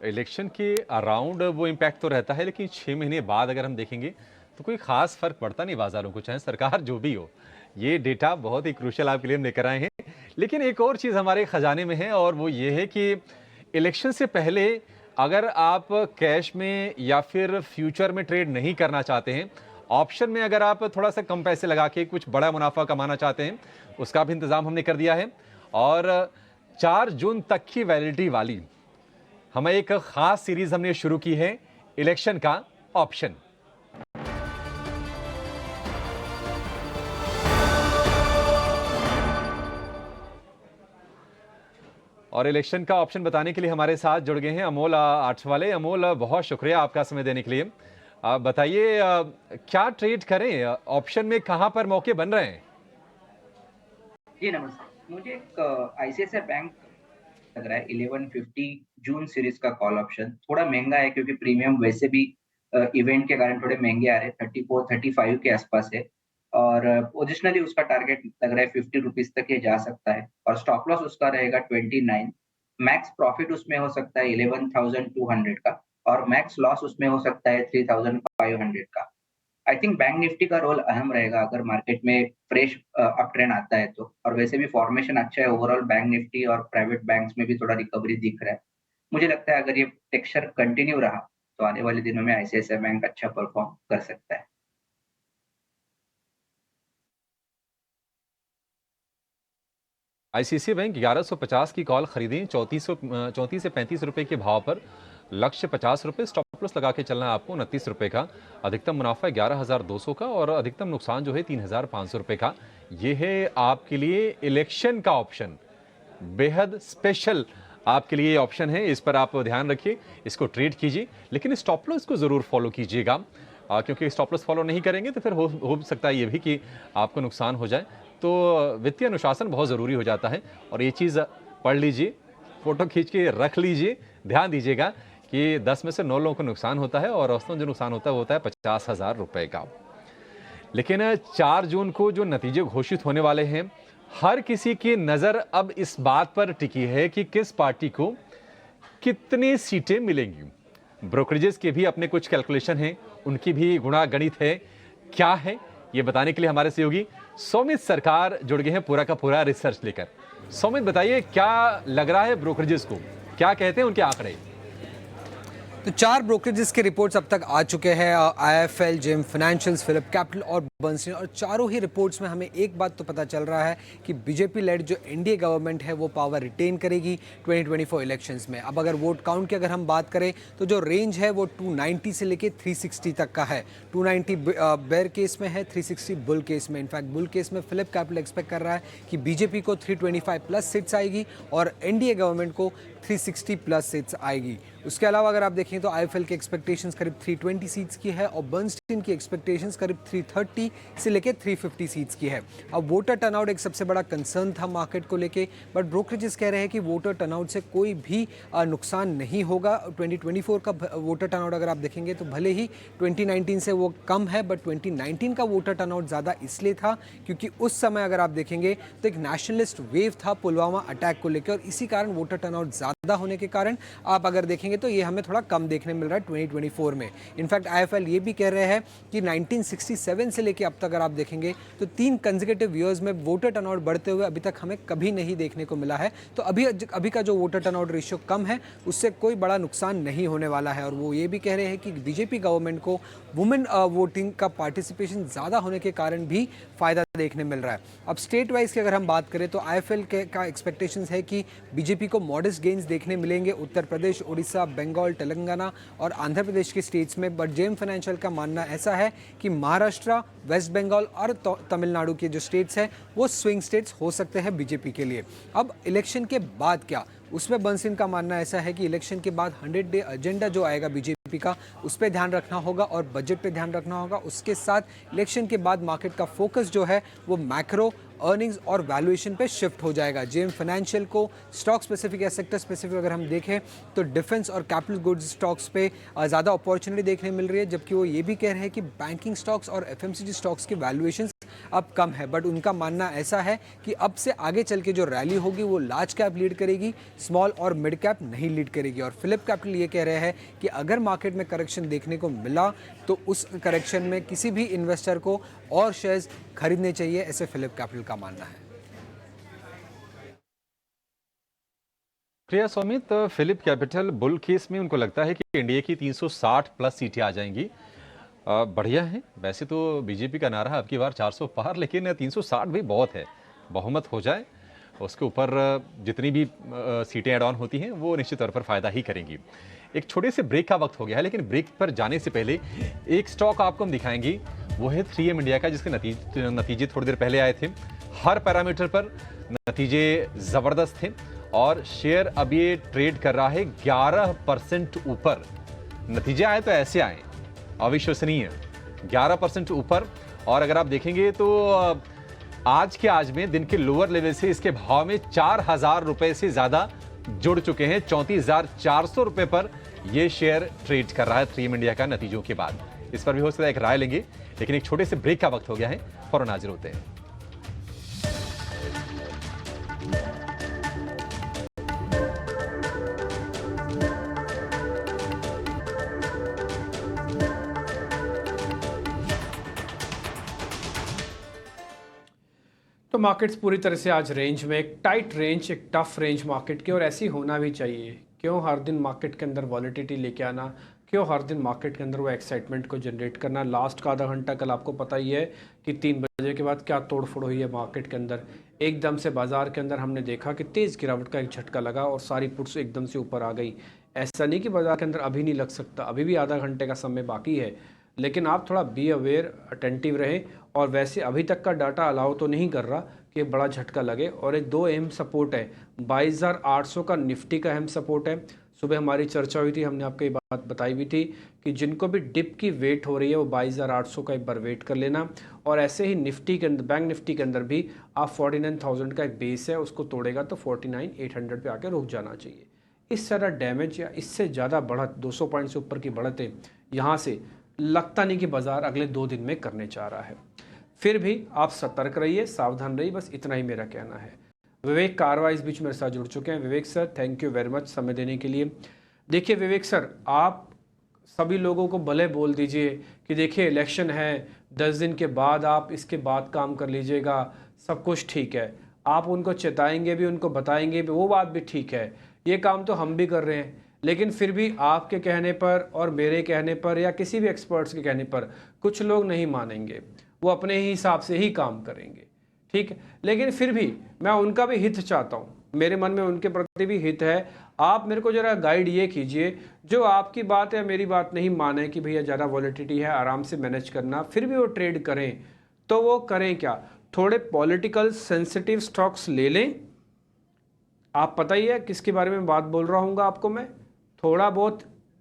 इलेक्शन के अराउंड वो इम्पैक्ट तो रहता है, लेकिन 6 महीने बाद अगर हम देखेंगे तो कोई खास फर्क पड़ता नहीं बाजारों को, चाहे सरकार जो भी हो। ये डेटा बहुत ही क्रूशियल आपके लिए हम लेकर आए हैं। लेकिन एक और चीज़ हमारे खजाने में है, और वो ये है कि इलेक्शन से पहले अगर आप कैश में या फिर फ्यूचर में ट्रेड नहीं करना चाहते हैं, ऑप्शन में अगर आप थोड़ा सा कम पैसे लगा के कुछ बड़ा मुनाफा कमाना चाहते हैं, उसका भी इंतजाम हमने कर दिया है। और 4 जून तक की वैलिडिटी वाली हमें एक खास सीरीज हमने शुरू की है, इलेक्शन का ऑप्शन। और इलेक्शन का ऑप्शन बताने के लिए हमारे साथ जुड़ गए हैं अमोल आठवाले। अमोल, बहुत शुक्रिया आपका समय देने के लिए। आप बताइए क्या ट्रेड करें, ऑप्शन में कहां पर मौके बन रहे हैं? जी नमस्ते, मुझे एक आईसीआईसीआई बैंक लग रहा है 1150 जून सीरीज का कॉल ऑप्शन। थोड़ा महंगा है क्योंकि प्रीमियम वैसे भी इवेंट के कारण थोड़े महंगे आ रहे हैं, 34-35 के आसपास है, और पोजिशनली उसका टारगेट लग रहा है 50 रुपीज तक ये जा सकता है, और स्टॉप लॉस उसका रहेगा 29। मैक्स प्रॉफिट उसमें हो सकता है 11,200 का, और मैक्स लॉस उसमें हो सकता है 3,500 का। आई थिंक बैंक निफ्टी का रोल अहम रहेगा अगर मार्केट में फ्रेश अप ट्रेंड आता है तो, और वैसे भी फॉर्मेशन अच्छा है ओवरऑल बैंक निफ्टी, और प्राइवेट बैंक्स में भी थोड़ा रिकवरी दिख रहा है। मुझे लगता है अगर ये टेक्सचर कंटिन्यू रहा तो आने वाले दिनों में आईसीआईसीआई बैंक अच्छा परफॉर्म कर सकता है। आईसीआईसीआई बैंक 1150 की कॉल खरीदें 34 से 35 रुपए के भाव पर, लक्ष्य 50 रुपए, स्टॉप लॉस लगा के चलना है आपको 29 रुपए का। अधिकतम मुनाफा 11,200 का, और अधिकतम नुकसान जो है 3,500 रुपए का। ये है आपके लिए इलेक्शन का ऑप्शन, बेहद स्पेशल आपके लिए ऑप्शन है। इस पर आप ध्यान रखिए, इसको ट्रेड कीजिए, लेकिन स्टॉप लॉस को जरूर फॉलो कीजिएगा, क्योंकि स्टॉप लॉस फॉलो नहीं करेंगे तो फिर हो सकता है ये भी कि आपको नुकसान हो जाए। तो वित्तीय अनुशासन बहुत ज़रूरी हो जाता है, और ये चीज़ पढ़ लीजिए, फोटो खींच के रख लीजिए, ध्यान दीजिएगा कि 10 में से 9 लोगों को नुकसान होता है, और औसतन जो नुकसान होता है वो होता है 50,000 रुपए का। लेकिन 4 जून को जो नतीजे घोषित होने वाले हैं, हर किसी की नज़र अब इस बात पर टिकी है कि किस पार्टी को कितनी सीटें मिलेंगी। ब्रोकरेजेस के भी अपने कुछ कैलकुलेशन हैं, उनकी भी गुणा गणित है। क्या है ये बताने के लिए हमारे सहयोगी सौमित सरकार जुड़ गए हैं पूरा का पूरा रिसर्च लेकर। सौमित, बताइए क्या लग रहा है ब्रोकरेजेस को, क्या कहते हैं उनके आंकड़े? तो 4 ब्रोकरेजेस के रिपोर्ट्स अब तक आ चुके हैं, IIFL, JM financials, Phillip capital और बर्नस्टीन, और चारों ही रिपोर्ट्स में हमें एक बात तो पता चल रहा है कि बीजेपी लेड जो एनडीए गवर्नमेंट है वो पावर रिटेन करेगी 2024 इलेक्शंस में। अब अगर वोट काउंट की अगर हम बात करें तो जो रेंज है वो 290 से लेके 360 तक का है। 290 बेयर केस में है, 360 बुल केस में। इनफैक्ट बुल केस में फिलिप कैपिटल एक्सपेक्ट कर रहा है कि बीजेपी को 325 प्लस सीट्स आएगी और एनडीए गवर्नमेंट को 360 प्लस सीट्स आएगी। उसके अलावा अगर आप देखें तो आईएफएल की एक्सपेक्टेशंस करीब 320 सीट्स की है, और बर्नस्टीन की एक्सपेक्टेशंस करीब 330 से लेके 350 सीट्स की है। अब वोटर टर्नआउट एक सबसे बड़ा कंसर्न था मार्केट को लेके, बट ब्रोकरेजेस कह रहे हैं कि वोटर टर्नआउट से कोई भी नुकसान नहीं होगा। 2024 का वोटर टर्नआउट अगर आप देखेंगे तो भले ही 2019 से वो कम है, बट 2019 का वोटर टर्नआउट ज़्यादा इसलिए था क्योंकि उस समय अगर आप देखेंगे तो एक नेशनलिस्ट वेव था पुलवामा अटैक को लेकर, और इसी कारण वोटर टर्नआउट ज़्यादा होने के कारण आप अगर देखेंगे तो ये हमें थोड़ा कम देखने मिल रहा है 2024 में। इनफैक्ट आईएफएल ये भी कह रहे हैं कि 1967 से लेके अब तक अगर आप देखेंगे तो 3 कंसेक्यूटिव ईयर्स में वोटर टर्नआउट बढ़ते हुए अभी तक हमें कभी नहीं देखने को मिला है। तो अभी का जो वोटर टर्नआउट रेशियो कम है उससे कोई बड़ा नुकसान नहीं होने वाला है। और वो ये भी कह रहे हैं कि बीजेपी गवर्नमेंट को वुमेन वोटिंग का पार्टिसिपेशन ज़्यादा होने के कारण भी फ़ायदा देखने मिल रहा है। अब स्टेट वाइज की अगर हम बात करें तो आईएफएल का एक्सपेक्टेशंस है कि बीजेपी को मॉडेस्ट गेन्स देखने मिलेंगे उत्तर प्रदेश, उड़ीसा, बंगाल, तेलंगाना और आंध्र प्रदेश के स्टेट्स में। बट जेम फाइनेंशियल का मानना ऐसा है कि महाराष्ट्र, वेस्ट बंगाल और तमिलनाडु के जो स्टेट्स हैं वो स्विंग स्टेट्स हो सकते हैं बीजेपी के लिए। अब इलेक्शन के बाद क्या, उसमें बंसिन का मानना ऐसा है कि इलेक्शन के बाद 100 डे एजेंडा जो आएगा बीजेपी का उस पर ध्यान रखना होगा और बजट पे ध्यान रखना होगा। उसके साथ इलेक्शन के बाद मार्केट का फोकस जो है वो मैक्रो, अर्निंग्स और वैल्यूएशन पे शिफ्ट हो जाएगा। जेम फाइनेंशियल को स्टॉक स्पेसिफिक या सेक्टर स्पेसिफिक अगर हम देखें तो डिफेंस और कैपिटल गुड्स स्टॉक्स पे ज़्यादा अपॉर्चुनिटी देखने मिल रही है, जबकि वो ये भी कह रहे हैं कि बैंकिंग स्टॉक्स और एफएमसीजी स्टॉक्स की वैल्यूएशन अब कम है। बट उनका मानना ऐसा है कि अब से आगे चल के जो रैली होगी वो लार्ज कैप लीड करेगी, स्मॉल और मिड कैप नहीं लीड करेगी। और फिलिप कैपिटल ये कह रहे हैं कि अगर मार्केट में करेक्शन देखने को मिला तो उस करेक्शन में किसी भी इन्वेस्टर को और शेयर्स खरीदने चाहिए, ऐसे फिलिप कैपिटल का मानना है। Priya Soumit, Phillip capital bull case में उनको लगता है कि इंडिया की 360 प्लस सीटें आ जाएंगी। बढ़िया है। वैसे तो बीजेपी का नारा अब की बार 400 पार, लेकिन 360 भी बहुत है। बहुमत हो जाए उसके ऊपर जितनी भी सीटें ऐड ऑन होती हैं वो निश्चित तौर पर फायदा ही करेंगी। एक छोटे से ब्रेक का वक्त हो गया है, लेकिन ब्रेक पर जाने से पहले एक स्टॉक आपको हम दिखाएंगे, वो है 3M इंडिया का, जिसके नतीजे थोड़ी देर पहले आए थे। हर पैरामीटर पर नतीजे जबरदस्त थे और शेयर अब ये ट्रेड कर रहा है 11% ऊपर। नतीजे आए तो ऐसे आए, अविश्वसनीय, 11% ऊपर। और अगर आप देखेंगे तो आज में दिन के लोअर लेवल से इसके भाव में 4,000 रुपए से ज्यादा जुड़ चुके हैं। 34,400 रुपए पर यह शेयर ट्रेड कर रहा है 3M इंडिया का नतीजों के बाद। इस पर भी हो सकता है एक राय लेंगे, लेकिन एक छोटे से ब्रेक का वक्त हो गया है, फौरन हाजिर होते हैं। तो मार्केट्स पूरी तरह से आज रेंज में, एक टाइट रेंज, एक टफ रेंज मार्केट की, और ऐसी होना भी चाहिए। क्यों हर दिन मार्केट के अंदर वॉलेटिलिटी लेके आना, क्यों हर दिन मार्केट के अंदर वो एक्साइटमेंट को जनरेट करना। लास्ट का आधा घंटा कल आपको पता ही है कि 3 बजे के बाद क्या तोड़फोड़ हुई है मार्केट के अंदर। एकदम से बाजार के अंदर हमने देखा कि तेज़ गिरावट का एक झटका लगा और सारी पुट्स एकदम से ऊपर आ गई। ऐसा नहीं कि बाजार के अंदर अभी नहीं लग सकता, अभी भी आधा घंटे का समय बाकी है, लेकिन आप थोड़ा बी अवेयर, अटेंटिव रहे। और वैसे अभी तक का डाटा अलाउ तो नहीं कर रहा कि बड़ा झटका लगे। और एक 2 अहम सपोर्ट है, 22,800 का निफ्टी का अहम सपोर्ट है। सुबह हमारी चर्चा हुई थी, हमने आपको ये बात बताई भी थी कि जिनको भी डिप की वेट हो रही है वो 22,800 का एक बार वेट कर लेना। और ऐसे ही निफ्टी के अंदर, बैंक निफ्टी के अंदर भी आप 49,000 का एक बेस है, उसको तोड़ेगा तो 49,800 पे आके रुक जाना चाहिए। इस तरह डैमेज या इससे ज़्यादा बढ़त, 200 पॉइंट से ऊपर की बढ़तें यहाँ से लगता नहीं कि बाजार अगले 2 दिन में करने जा रहा है। फिर भी आप सतर्क रहिए, सावधान रहिए, बस इतना ही मेरा कहना है। विवेक कारवा इस बीच मेरे साथ जुड़ चुके हैं। Vivek sir, thank you very much समय देने के लिए। देखिए विवेक सर, आप सभी लोगों को भले बोल दीजिए कि देखिए इलेक्शन है, 10 दिन के बाद आप इसके बाद काम कर लीजिएगा, सब कुछ ठीक है। आप उनको चेताएंगे भी, उनको बताएंगे भी, वो बात भी ठीक है, ये काम तो हम भी कर रहे हैं। लेकिन फिर भी आपके कहने पर और मेरे कहने पर या किसी भी एक्सपर्ट्स के कहने पर कुछ लोग नहीं मानेंगे, वो अपने ही हिसाब से ही काम करेंगे, ठीक है। लेकिन फिर भी मैं उनका भी हित चाहता हूँ, मेरे मन में उनके प्रति भी हित है। आप मेरे को जरा गाइड ये कीजिए, जो आपकी बात या मेरी बात नहीं माने कि भैया ज़्यादा वॉलेटिलिटी है, आराम से मैनेज करना, फिर भी वो ट्रेड करें, तो वो करें क्या? थोड़े पॉलिटिकल सेंसिटिव स्टॉक्स ले लें। आप पता ही है किसके बारे में बात बोल रहा हूँ आपको मैं। थोड़ा बहुत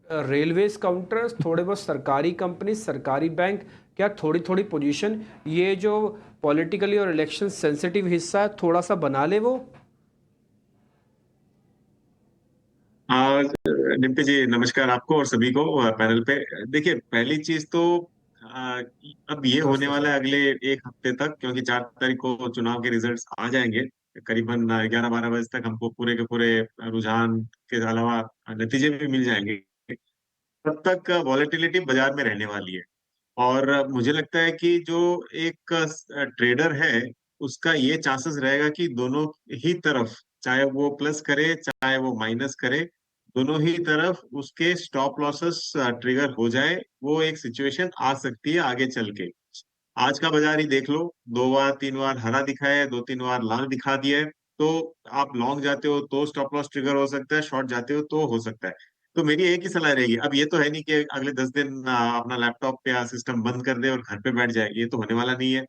रेलवेज काउंटर्स, थोड़े बहुत सरकारी कंपनी, सरकारी बैंक, क्या थोड़ी थोड़ी पोजीशन, ये जो पॉलिटिकली और इलेक्शन सेंसिटिव हिस्सा है थोड़ा सा बना ले वो। डिम्पी जी नमस्कार आपको और सभी को पैनल पे। देखिए पहली चीज तो अब ये होने वाला है अगले 1 हफ्ते तक, क्योंकि 4 तारीख को चुनाव के रिजल्ट्स आ जाएंगे। करीबन 11-12 बजे तक हमको पूरे के पूरे रुझान के अलावा नतीजे भी मिल जाएंगे, तब तक वॉलेटिलिटी बाजार में रहने वाली है। और मुझे लगता है कि जो एक ट्रेडर है, उसका ये चांसेस रहेगा कि दोनों ही तरफ, चाहे वो प्लस करे चाहे वो माइनस करे, दोनों ही तरफ उसके स्टॉप लॉसेस ट्रिगर हो जाए। वो एक सिचुएशन आ सकती है आगे चल के। आज का बाजार ही देख लो, 2 बार 3 बार हरा दिखा है, 2-3 बार लाल दिखा दिया है। तो आप लॉन्ग जाते हो तो स्टॉप लॉस ट्रिगर हो सकता है, शॉर्ट जाते हो तो हो सकता है। तो मेरी एक ही सलाह रहेगी, अब ये तो है नहीं कि अगले 10 दिन अपना लैपटॉप या सिस्टम बंद कर दे और घर पे बैठ जाए, ये तो होने वाला नहीं है।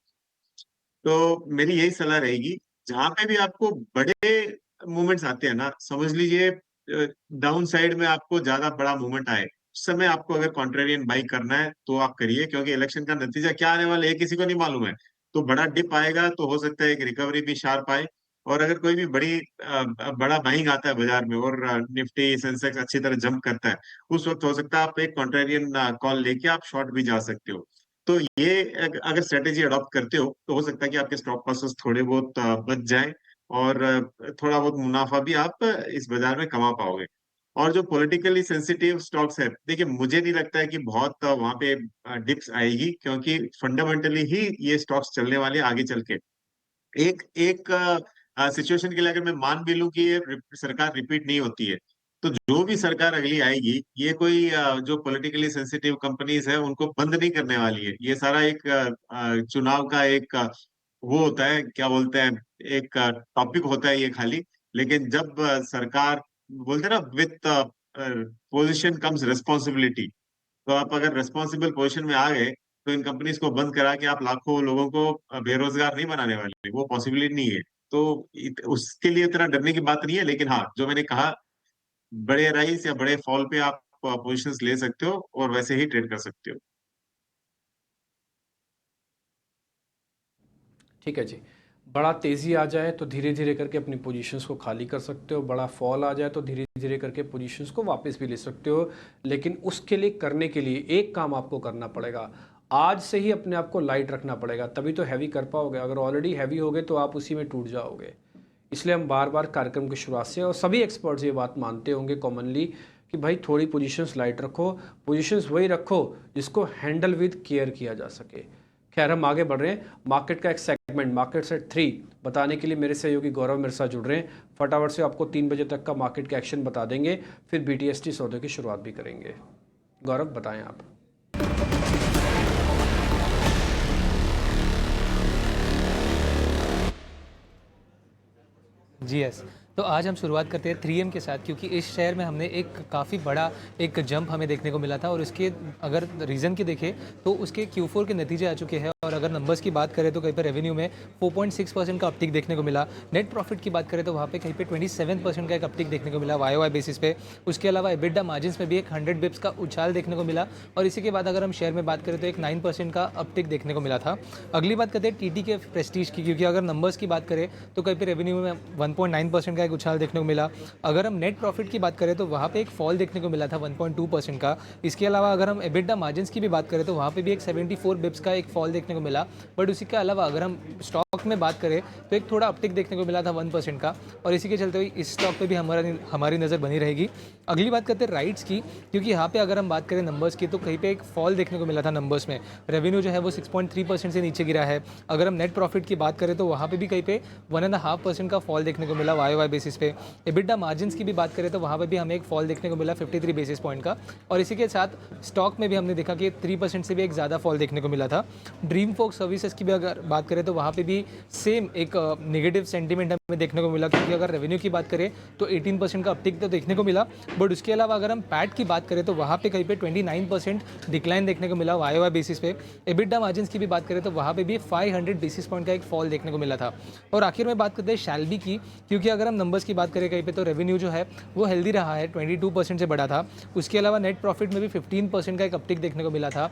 तो मेरी यही सलाह रहेगी, जहां पे भी आपको बड़े मूवमेंट्स आते हैं ना, समझ लीजिए डाउन साइड में आपको ज्यादा बड़ा मूवमेंट आए, उस समय आपको अगर कॉन्ट्रेरियन बाई करना है तो आप करिए, क्योंकि इलेक्शन का नतीजा क्या आने वाला है किसी को नहीं मालूम है। तो बड़ा डिप आएगा तो हो सकता है एक रिकवरी भी शार्प आए। और अगर कोई भी बड़ा बाइंग आता है बाजार में और निफ्टी सेंसेक्स अच्छी तरह जंप करता है, उस वक्त हो सकता है आप एक कॉन्ट्रेरियन कॉल लेके आप शॉर्ट भी जा सकते हो। तो ये अगर स्ट्रेटेजी अडॉप्ट करते हो तो हो सकता है कि आपके स्टॉप लॉसेस थोड़े बहुत बच जाएं, और थोड़ा बहुत मुनाफा भी आप इस बाजार में कमा पाओगे। और जो पॉलिटिकली सेंसिटिव स्टॉक्स है, देखिए मुझे नहीं लगता है कि बहुत वहां पे डिप्स आएगी, क्योंकि फंडामेंटली ही ये स्टॉक्स चलने वाले हैं आगे चल के। एक एक सिचुएशन के लिए अगर मैं मान भी लूं कि ये सरकार रिपीट नहीं होती है, तो जो भी सरकार अगली आएगी, ये कोई जो पॉलिटिकली सेंसिटिव कंपनीज है उनको बंद नहीं करने वाली है। ये सारा एक चुनाव का एक वो होता है, क्या बोलते हैं, एक टॉपिक होता है ये खाली। लेकिन जब सरकार बोलते हैं ना, विथ पोजिशन कम्स रिस्पॉन्सिबिलिटी, तो आप अगर रेस्पॉन्सिबल पोजीशन में आ गए तो इन कंपनीज को बंद करा के आप लाखों लोगों को बेरोजगार नहीं बनाने वाले, वो पॉसिबिलिटी नहीं है। तो उसके लिए इतना डरने की बात नहीं है। लेकिन हाँ, जो मैंने कहा, बड़े राइज या बड़े फॉल पे आप पोजीशंस ले सकते हो और वैसे ही ट्रेड कर सकते हो। ठीक है जी। बड़ा तेज़ी आ जाए तो धीरे धीरे करके अपनी पोजीशंस को खाली कर सकते हो, बड़ा फॉल आ जाए तो धीरे धीरे करके पोजीशंस को वापस भी ले सकते हो। लेकिन उसके लिए, करने के लिए एक काम आपको करना पड़ेगा, आज से ही अपने आप को लाइट रखना पड़ेगा, तभी तो हैवी कर पाओगे। अगर ऑलरेडी हैवी हो गए तो आप उसी में टूट जाओगे। इसलिए हम बार बार कार्यक्रम की शुरुआत से, और सभी एक्सपर्ट्स ये बात मानते होंगे कॉमनली, कि भाई थोड़ी पोजीशंस लाइट रखो, पोजीशंस वही रखो जिसको हैंडल विद केयर किया जा सके। खैर, हम आगे बढ़ रहे हैं। मार्केट का एक सेगमेंट, मार्केट सेट 3 बताने के लिए मेरे सहयोगी गौरव मेरे साथ जुड़ रहे हैं। फटाफट से आपको 3 बजे तक का मार्केट के एक्शन बता देंगे, फिर BTST सौदे की शुरुआत भी करेंगे। गौरव, बताएं आप। जी यस, तो आज हम शुरुआत करते हैं 3M के साथ, क्योंकि इस शेयर में हमने एक काफ़ी बड़ा एक जंप हमें देखने को मिला था। और इसके अगर रीज़न की देखें तो उसके Q4 के नतीजे आ चुके हैं, और अगर नंबर्स की बात करें तो कहीं पर रेवेन्यू में 4.6% का अपटिक देखने को मिला। नेट प्रॉफिट की बात करें तो वहाँ पे कहीं पे 27% का एक अपटिक देखने को मिला YOY बेसिस पे। उसके अलावा EBITDA मार्जिन्स में भी एक 100 बिप्स का उछाल देखने को मिला। और इसी के बाद अगर हम शेयर में बात करें तो एक 9% का अपटिक देखने को मिला था। अगली बात करते हैं TT के प्रेस्टीज की, क्योंकि अगर नंबर्स की बात करें तो कहीं पे रेवेन्यू में 1.9% का एक उछाल देखने को मिला। अगर हम नेट प्रॉफिट की बात करें तो वहाँ पे एक फॉल देखने को मिला था 1.2% का। इसके अलावा अगर हम EBITDA मार्जिन्स की भी बात करें तो वहाँ पे भी एक 74 बिप्स का एक फॉल देखने को मिला। बट उसी के अलावा अगर हम स्टॉक में बात करें तो एक थोड़ा अपटिक देखने को मिला था 1% का, और इसी के चलते हुए इस स्टॉक पे भी हमारी नज़र बनी रहेगी। अगली बात करते हैं राइट्स की, क्योंकि यहाँ पे अगर हम बात करें नंबर्स की तो कहीं पे एक फॉल देखने को मिला था नंबर्स में। रेवेन्यू जो है वो 6.3% से नीचे गिरा है। अगर हम नेट प्रॉफिट की बात करें तो वहाँ पे भी कहीं पे 1.5% का फॉल देखने को मिला YOY बेसिस पे। EBITDA मार्जिन्स की भी बात करें तो वहाँ पे भी हमें एक फॉल देखने को मिला 53 बेसिस पॉइंट का। और इसी के साथ स्टॉक में भी हमने देखा कि 3% से भी एक ज़्यादा फॉल देखने को मिला था। ड्रीम फोक सर्विसेज की भी अगर बात करें तो वहाँ पे भी सेम एक नेगेटिव सेंटीमेंट हमें देखने को मिला, क्योंकि अगर रेवेन्यू की बात करें तो 18% का अपटिक तो देखने को मिला। बट उसके अलावा अगर हम पैट की बात करें तो वहाँ पे कहीं पे 29% डिक्लाइन देखने को मिला YOY बेसिस पे। EBITDA मार्जिन्स की भी बात करें तो वहाँ पे भी 500 बेसिस पॉइंट का एक फॉल देखने को मिला था। और आखिर में बात करते हैं शैल्बी की, क्योंकि अगर हम नंबर्स की बात करें कहीं पे तो रेवेन्यू जो है वो हेल्दी रहा है, 22% से बढ़ा था। उसके अलावा नेट प्रॉफिट में भी 15% का एक अपटिक देखने को मिला था।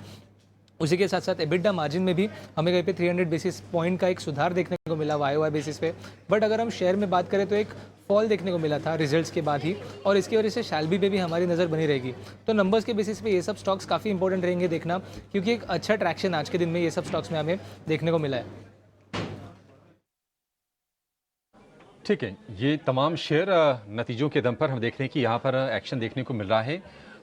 उसी के साथ साथ EBITDA मार्जिन में भी हमें कहीं पे 300 बेसिस पॉइंट का एक सुधार देखने को मिला YOY बेसिस पे। बट अगर हम शेयर में बात करें तो एक फॉल देखने को मिला था रिजल्ट्स के बाद ही, और इसकी वजह से शैल्बी पे भी हमारी नज़र बनी रहेगी। तो नंबर्स के बेसिस पे ये सब स्टॉक्स काफ़ी इंपॉर्टेंट रहेंगे देखना, क्योंकि एक अच्छा ट्रैक्शन आज के दिन में ये सब स्टॉक्स में हमें देखने को मिला है। ठीक है, ये तमाम शेयर नतीजों के दम पर हम देख रहे हैं कि यहाँ पर एक्शन देखने को मिल रहा है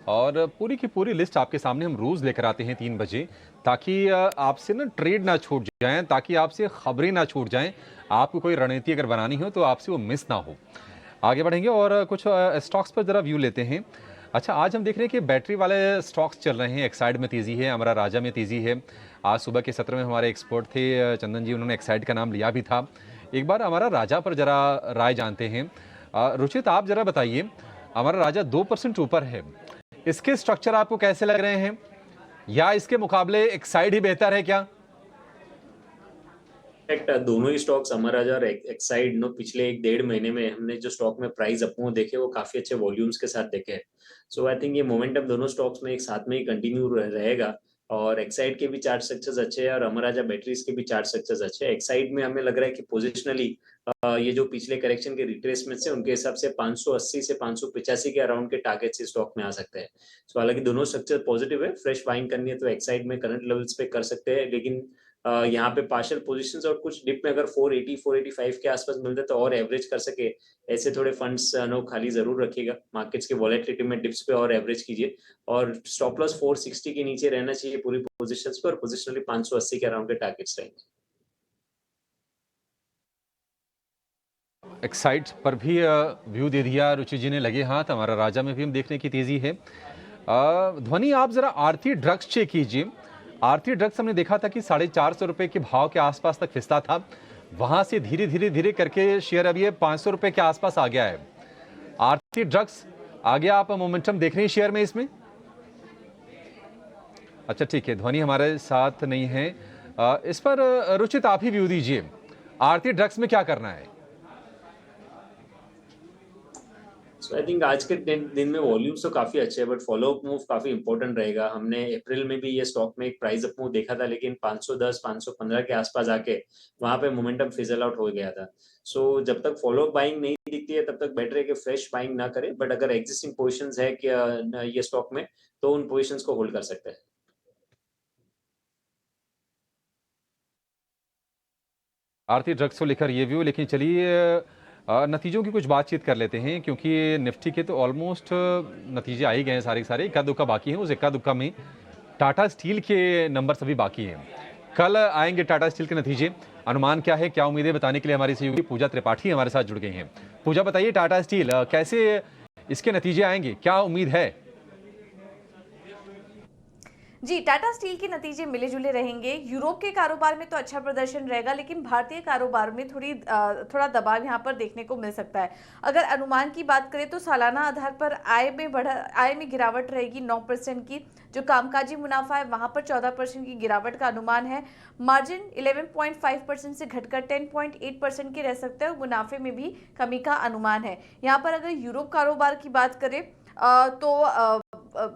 और पूरी की पूरी लिस्ट आपके सामने हम रोज़ लेकर आते हैं 3 बजे, ताकि आपसे ना ट्रेड ना छूट जाएं, ताकि आपसे खबरें ना छूट जाएं। आपको कोई रणनीति अगर बनानी हो तो आपसे वो मिस ना हो। आगे बढ़ेंगे और कुछ स्टॉक्स पर ज़रा व्यू लेते हैं। अच्छा, आज हम देख रहे हैं कि बैटरी वाले स्टॉक्स चल रहे हैं। एक्साइड में तेज़ी है, अमरा राजा में तेज़ी है। आज सुबह के सत्र में हमारे एक्सपर्ट थे चंदन जी, उन्होंने एक्साइड का नाम लिया भी था। एक बार अमरा राजा पर ज़रा राय जानते हैं। रुचित, आप ज़रा बताइए, अमरा राजा 2% ऊपर है, इसके स्ट्रक्चर आपको कैसे लग रहे हैं, या इसके मुकाबले एक्साइड ही बेहतर है क्या? दोनों ही स्टॉक्स अमर राजा और एक्साइड नो पिछले 1-1.5 महीने में हमने जो स्टॉक में प्राइस अप मूव देखे वो काफी अच्छे वॉल्यूम्स के साथ देखे हैं। सो आई थिंक ये मोमेंटम दोनों स्टॉक्स में एक साथ में ही कंटिन्यू रहेगा और एक्साइड के भी चार्ट स्ट्रक्चर्स अच्छे हैं और अमर राजा बैटरीज के भी चार्ट स्ट्रक्चर्स अच्छे हैं। एक्साइड में हमें लग रहा है कि पोजिशनली ये जो पिछले करेक्शन के रिट्रेसमेंट से उनके हिसाब से 580 से 585 के अराउंड के टारगेट्स इस स्टॉक में आ सकते हैं। सो हालांकि दोनों स्ट्रक्चर पॉजिटिव है, फ्रेश बाइंग करनी है तो एक्साइड में करंट लेवल्स पे कर सकते हैं, लेकिन यहाँ पे पार्शियल पोजीशंस और कुछ डिप में अगर 480 485 के आसपास मिलते तो और एवरेज कर सके, ऐसे थोड़े फंड्स नो खाली जरूर रखिएगा। मार्केट्स के वॉलेटिलिटी में डिप्स पे और एवरेज कीजिए और स्टॉप लॉस 460 के नीचे रहना चाहिए पूरी पोजीशंस पे और पोजिशनली 580 के अराउंड के टारगेट्स रहेंगे। एक्साइड पर भी व्यू दे दिया रुचि जी ने, लगे हाथ। हमारा राजा में भी हम देखने की तेजी है। ध्वनि, आप जरा आरती ड्रग्स चेक कीजिए। आरती ड्रग्स हमने देखा था कि 450 रुपए के भाव के आसपास तक फिसता था, वहां से धीरे धीरे धीरे करके शेयर अभी 500 रुपए के आसपास आ गया है। आरती ड्रग्स आ गया, आप मोमेंटम देख रहे हैं शेयर में इसमें? अच्छा ठीक है, ध्वनि हमारे साथ नहीं है। इस पर रुचित आप ही व्यू दीजिए, आरती ड्रग्स में क्या करना है? सो आई थिंक आज के दिन में वॉल्यूम्स तो काफी अच्छे हैं बट फॉलो अप मूव काफी इंपॉर्टेंट रहेगा। हमने अप्रैल में भी ये स्टॉक में एक प्राइस अप मूव देखा था, लेकिन 510 515 के आसपास आके वहां पे मोमेंटम फिजल आउट हो गया था। सो जब तक फॉलो अप बाइंग नहीं दिखती है तब तक बेटर है कि फ्रेश बाइंग ना करें, बट अगर एग्जिस्टिंग पोजिशंस है कि ये स्टॉक में तो उन पोजिशंस को होल्ड कर सकते हैं। आरती ड्रग्स को लेकर ये व्यू, लेकिन चलिए नतीजों की कुछ बातचीत कर लेते हैं, क्योंकि निफ्टी के तो ऑलमोस्ट नतीजे आ ही गए हैं सारे के सारे। इक्का दुक्का बाकी हैं, उस इक्का दुक्का में टाटा स्टील के नंबर सभी बाकी हैं। कल आएंगे टाटा स्टील के नतीजे, अनुमान क्या है, क्या उम्मीदें, बताने के लिए हमारी सहयोगी पूजा त्रिपाठी हमारे साथ जुड़ गई हैं। पूजा, बताइए टाटा स्टील कैसे इसके नतीजे आएंगे, क्या उम्मीद है? जी, टाटा स्टील के नतीजे मिले जुले रहेंगे। यूरोप के कारोबार में तो अच्छा प्रदर्शन रहेगा, लेकिन भारतीय कारोबार में थोड़ा दबाव यहाँ पर देखने को मिल सकता है। अगर अनुमान की बात करें तो सालाना आधार पर आय में गिरावट रहेगी 9% की। जो कामकाजी मुनाफा है वहाँ पर 14% की गिरावट का अनुमान है। मार्जिन 11.5% से घटकर 10.8% के रह सकते हैं और मुनाफे में भी कमी का अनुमान है। यहाँ पर अगर यूरोप कारोबार की बात करें तो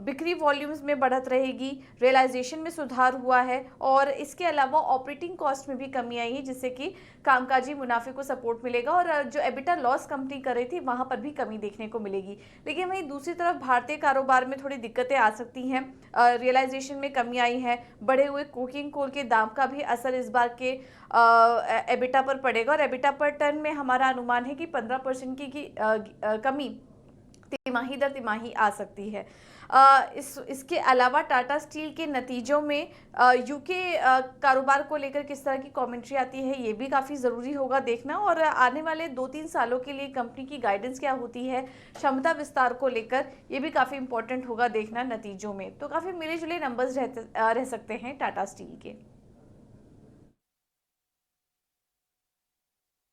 बिक्री वॉल्यूम्स में बढ़त रहेगी, रियलाइजेशन में सुधार हुआ है और इसके अलावा ऑपरेटिंग कॉस्ट में भी कमी आई है, जिससे कि कामकाजी मुनाफे को सपोर्ट मिलेगा और जो एबिटा लॉस कंपनी कर रही थी वहां पर भी कमी देखने को मिलेगी। लेकिन वहीं दूसरी तरफ भारतीय कारोबार में थोड़ी दिक्कतें आ सकती हैं। रियलाइजेशन में कमी आई है, बढ़े हुए कोकिंग कोल के दाम का भी असर इस बार के एबिटा पर पड़ेगा और एबिटा पर टन में हमारा अनुमान है कि 15% की कमी तिमाही दर तिमाही आ सकती है। इसके अलावा टाटा स्टील के नतीजों में यूके कारोबार को लेकर किस तरह की कमेंट्री आती है ये भी काफ़ी ज़रूरी होगा देखना, और आने वाले 2-3 सालों के लिए कंपनी की गाइडेंस क्या होती है क्षमता विस्तार को लेकर, ये भी काफ़ी इंपॉर्टेंट होगा देखना नतीजों में। तो काफ़ी मिले जुले नंबर्स रह सकते हैं टाटा स्टील के।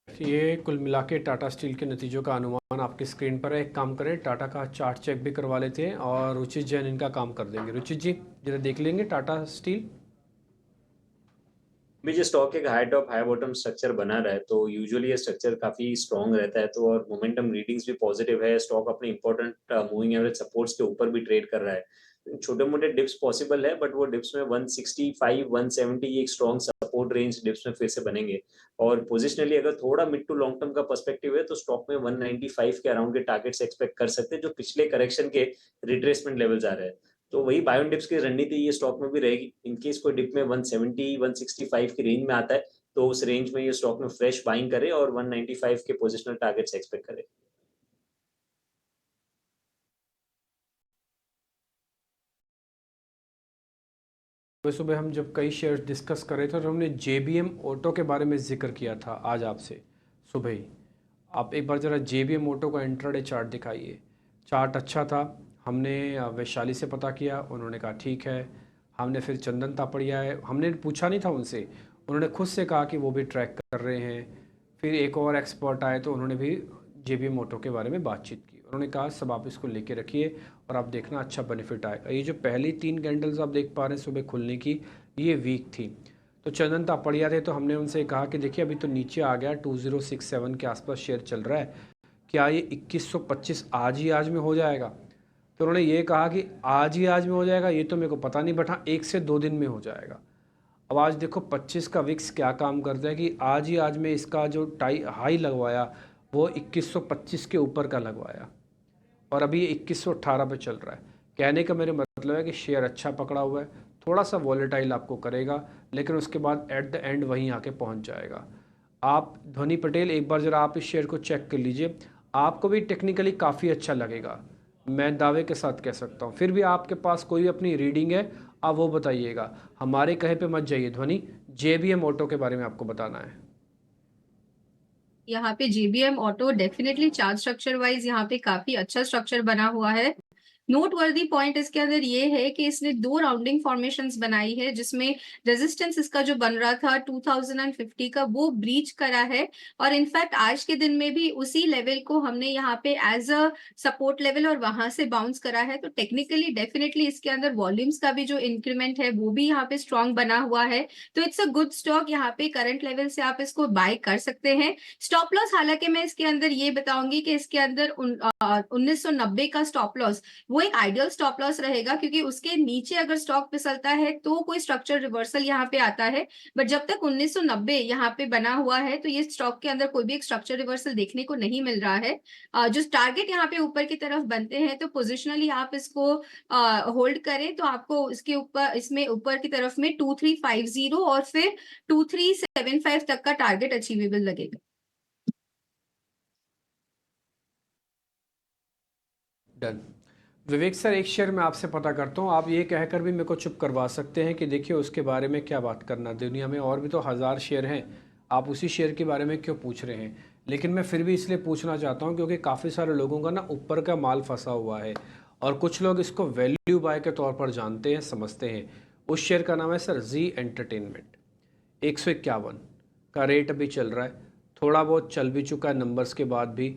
ये कुल मिला के टाटा स्टील के नतीजों का अनुमान आपकी स्क्रीन पर है। एक काम करें, टाटा का चार्ट चेक भी करवा लेते हैं और रुचित जैन इनका काम कर देंगे। रुचित जी जरा देख लेंगे टाटा स्टील। जो स्टॉक एक high top high bottom structure बना रहा है तो यूजुअली ये स्ट्रक्चर काफी स्ट्रॉन्ग रहता है, तो और मोमेंटम रीडिंग्स भी पॉजिटिव है। स्टॉक अपने इंपॉर्टेंट मूविंग एवरेज सपोर्ट्स के ऊपर भी ट्रेड कर रहा है। छोटे मोटे डिप्स पॉसिबल है बट वो डिप्स में 165 170 एक स्ट्रॉन्ग सपोर्ट रेंज डिप्स में फिर से बनेंगे और पोजिशनली अगर थोड़ा मिड टू लॉन्ग टर्म का पर्सपेक्टिव है तो स्टॉक में 195 के अराउंड के टारगेट्स एक्सपेक्ट कर सकते हैं जो पिछले करेक्शन के रिट्रेसमेंट लेवल्स आ रहे हैं। तो वही बायोन डिप्स की रणनीति ये स्टॉक में भी रहेगी। इनकेस कोई डिप में 170 165 की रेंज में आता है तो उस रेंज में ये स्टॉक में फ्रेश बाइंग करे और 195 के पोजिशनल टारगेट्स एक्सपेक्ट करे। सुबह सुबह हम जब कई शेयर्स डिस्कस कर रहे थे तो हमने JBM ऑटो के बारे में जिक्र किया था आज आपसे सुबह ही। आप एक बार ज़रा JBM ऑटो का इंट्राडे चार्ट दिखाइए। चार्ट अच्छा था, हमने वैशाली से पता किया, उन्होंने कहा ठीक है। हमने फिर चंदन तापड़िया है, हमने पूछा नहीं था उनसे, उन्होंने खुद से कहा कि वो भी ट्रैक कर रहे हैं। फिर एक और एक्सपर्ट आए तो उन्होंने भी JBM ऑटो के बारे में बातचीत की। उन्होंने कहा सब आप इसको लेके रखिए और आप देखना अच्छा बेनिफिट आएगा। ये जो पहली 3 कैंडल्स आप देख पा रहे हैं सुबह खुलने की, ये वीक थी। तो चंदन तापड़िया थे, तो हमने उनसे कहा कि देखिए अभी तो नीचे आ गया, 2067 के आसपास शेयर चल रहा है, क्या ये 2125 आज में हो जाएगा? तो उन्होंने ये कहा कि आज में हो जाएगा ये तो मेरे को पता नहीं, बट हाँ 1 से 2 दिन में हो जाएगा। अब आज देखो 25 का विक्स क्या काम करता है कि आज में इसका जो हाई लगवाया वो 2125 के ऊपर का लगवाया और अभी 2118 पे चल रहा है। कहने का मेरे मतलब है कि शेयर अच्छा पकड़ा हुआ है, थोड़ा सा वॉलेटाइल आपको करेगा, लेकिन उसके बाद एट द एंड वहीं आके पहुंच जाएगा। आप ध्वनि पटेल एक बार ज़रा आप इस शेयर को चेक कर लीजिए, आपको भी टेक्निकली काफ़ी अच्छा लगेगा, मैं दावे के साथ कह सकता हूँ। फिर भी आपके पास कोई अपनी रीडिंग है आप वो बताइएगा, हमारे कहे पे मत जाइए। ध्वनि, JBM ऑटो के बारे में आपको बताना है। यहाँ पे JBM auto definitely chart structure wise यहाँ पे काफी अच्छा स्ट्रक्चर बना हुआ है। नोटवर्दी पॉइंट इसके अंदर ये है कि इसने 2 राउंडिंग फॉर्मेशंस बनाई है, जिसमें रेजिस्टेंस इसका जो बन रहा था 2050 का वो ब्रीच करा है और इनफैक्ट आज के दिन में भी उसी लेवल को हमने यहाँ पे एज अ सपोर्ट लेवल और वहां से बाउंस करा है। तो टेक्निकली डेफिनेटली इसके अंदर वॉल्यूम्स का भी जो इंक्रीमेंट है वो भी यहाँ पे स्ट्रॉन्ग बना हुआ है। तो इट्स अ गुड स्टॉक, यहाँ पे करंट लेवल से आप इसको बाय कर सकते हैं। स्टॉप लॉस हालांकि मैं इसके अंदर ये बताऊंगी कि इसके अंदर 1990 का स्टॉप लॉस वो एक आइडियल स्टॉप लॉस रहेगा, क्योंकि उसके नीचे अगर स्टॉक फिसलता है तो कोई स्ट्रक्चर रिवर्सल यहाँ पे आता है। बट जब तक 1990 यहाँ पे बना हुआ है तो ये स्टॉक के अंदर कोई भी एक स्ट्रक्चर रिवर्सल देखने को नहीं मिल रहा है। जो टारगेट यहाँ पे ऊपर की तरफ बनते हैं तो पोजिशनली आप इसको होल्ड करें तो आपको इसके ऊपर इसमें ऊपर की तरफ में 2350 और फिर 2375 तक का टारगेट अचीवेबल लगेगा। डन। विवेक सर, एक शेयर मैं आपसे पता करता हूँ, आप ये कहकर भी मेरे को चुप करवा सकते हैं कि देखिए उसके बारे में क्या बात करना, दुनिया में और भी तो 1000 शेयर हैं, आप उसी शेयर के बारे में क्यों पूछ रहे हैं? लेकिन मैं फिर भी इसलिए पूछना चाहता हूँ क्योंकि काफ़ी सारे लोगों का ना ऊपर का माल फंसा हुआ है और कुछ लोग इसको वैल्यू बाय के तौर पर जानते हैं, समझते हैं। उस शेयर का नाम है सर जी एंटरटेनमेंट। 151 का रेट अभी चल रहा है, थोड़ा बहुत चल भी चुका है नंबर्स के बाद भी।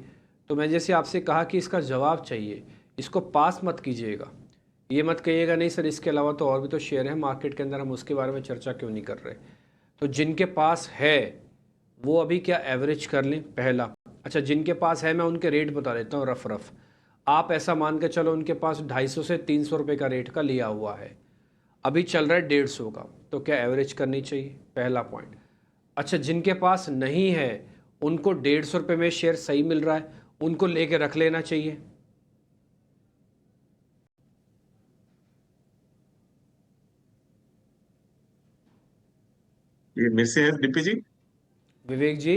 तो मैं जैसे आपसे कहा कि इसका जवाब चाहिए, इसको पास मत कीजिएगा, ये मत कहिएगा नहीं सर इसके अलावा तो और भी तो शेयर है मार्केट के अंदर, हम उसके बारे में चर्चा क्यों नहीं कर रहे। तो जिनके पास है वो अभी क्या एवरेज कर लें, पहला। अच्छा, जिनके पास है मैं उनके रेट बता देता हूँ रफ। आप ऐसा मान के चलो उनके पास 250 से 300 रुपये का रेट का लिया हुआ है, अभी चल रहा है 150 का, तो क्या एवरेज करनी चाहिए, पहला पॉइंट। अच्छा, जिनके पास नहीं है उनको 150 रुपये में शेयर सही मिल रहा है, उनको लेके रख लेना चाहिए। ये मेरे से है डीपी जी। विवेक जी,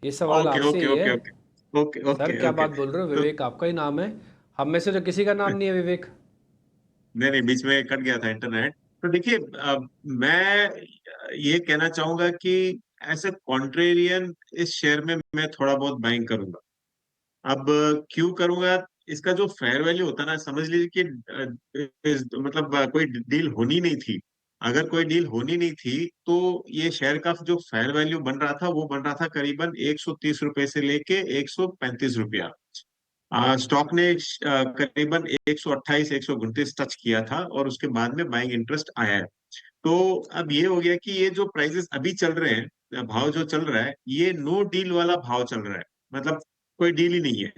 ये सवाल ओके आपसे ओके ही है। Okay okay okay sir okay क्या ओके। बात बोल रहे हो, तो विवेक आपका ही नाम है, हम में से तो किसी का नाम नहीं है विवेक। नहीं, बीच में कट गया था इंटरनेट। तो देखिए, मैं ये कहना चाहूंगा कि ऐसे कॉन्ट्रेरियन इस शेयर में मैं थोड़ा बहुत बाइंग करूंगा। अब क्यों करूंगा, इसका जो फेयर वैल्यू होता है ना, समझ लीजिए कि मतलब कोई डील होनी नहीं थी। अगर कोई डील होनी नहीं थी तो ये शेयर का जो फेयर वैल्यू बन रहा था वो बन रहा था करीबन 130 रुपए से लेके 135 रुपया। स्टॉक ने करीबन 128 129 टच किया था और उसके बाद में बाइंग इंटरेस्ट आया है। तो अब ये हो गया कि ये जो प्राइसेस अभी चल रहे हैं, भाव जो चल रहा है, ये नो डील वाला भाव चल रहा है, मतलब कोई डील ही नहीं है।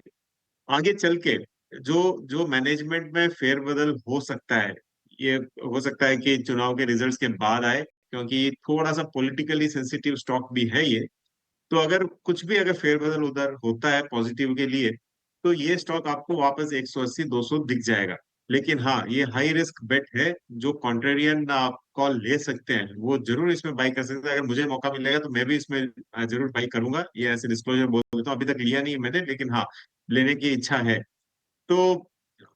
आगे चल के जो जो मैनेजमेंट में फेरबदल हो सकता है, ये हो सकता है कि चुनाव के रिजल्ट्स के बाद आए, क्योंकि थोड़ा सा पॉलिटिकली सेंसिटिव स्टॉक भी है ये। तो अगर कुछ भी अगर फेरबदल उधर होता है पॉजिटिव के लिए, तो ये स्टॉक आपको वापस 180 200 दिख जाएगा। लेकिन हाँ, ये हाई रिस्क बेट है। जो कॉन्ट्रेरियन कॉल ले सकते हैं वो जरूर इसमें बाई कर सकते हैं। अगर मुझे मौका मिलेगा तो मैं भी इसमें जरूर बाई करूंगा। ये ऐसे डिस्क्लोजर बोल देता हूँ, अभी तक लिया नहीं है मैंने, लेकिन हाँ, लेने की इच्छा है। तो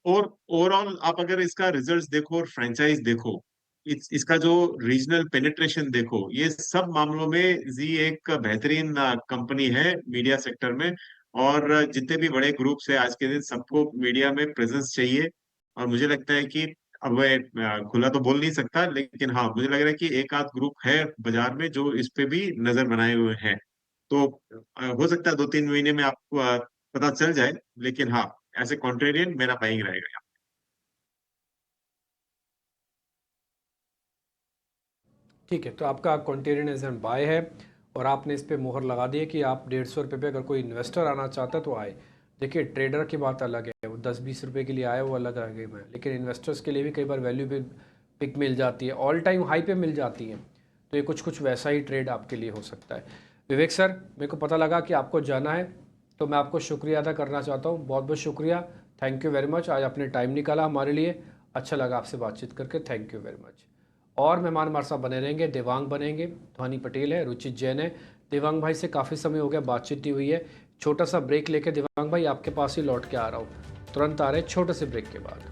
और ओवरऑल आप अगर इसका रिजल्ट्स देखो और फ्रेंचाइज देखो, इसका जो रीजनल पेनिट्रेशन देखो, ये सब मामलों में जी एक बेहतरीन कंपनी है मीडिया सेक्टर में। और जितने भी बड़े ग्रुप्स है आज के दिन, सबको मीडिया में प्रेजेंस चाहिए। और मुझे लगता है कि अब मैं खुला तो बोल नहीं सकता, लेकिन हाँ, मुझे लग रहा है कि एक आध ग्रुप है बाजार में जो इस पे भी नजर बनाए हुए हैं। तो हो सकता है 2-3 महीने में आपको पता चल जाए, लेकिन हाँ, एज ए कॉन्ट्रेरियन मेरा बाइंग रहेगा। ठीक है, तो आपका कॉन्टेरियन एज एन बाय है और आपने इस पे मोहर लगा दी है कि आप 150 रुपये पे अगर कोई इन्वेस्टर आना चाहता है तो आए। देखिए, ट्रेडर की बात अलग है, वो 10-20 रुपये के लिए आए, वो अलग आ गई में, लेकिन इन्वेस्टर्स के लिए भी कई बार वैल्यू पे पिक मिल जाती है, ऑल टाइम हाई पे मिल जाती है। तो ये कुछ वैसा ही ट्रेड आपके लिए हो सकता है। विवेक सर, मेरे को पता लगा कि आपको जाना है, तो मैं आपको शुक्रिया अदा करना चाहता हूँ। बहुत बहुत शुक्रिया, थैंक यू वेरी मच। आज आपने टाइम निकाला हमारे लिए, अच्छा लगा आपसे बातचीत करके, थैंक यू वेरी मच। और मेहमान हमारे साथ बने रहेंगे, देवांग बनेंगे, ध्वनि पटेल है, रुचित जैन है। देवांग भाई से काफ़ी समय हो गया बातचीत नहीं हुई है। छोटा सा ब्रेक लेके देवांग भाई आपके पास ही लौट के आ रहा हूँ, तुरंत आ रहे हैं छोटे से ब्रेक के बाद।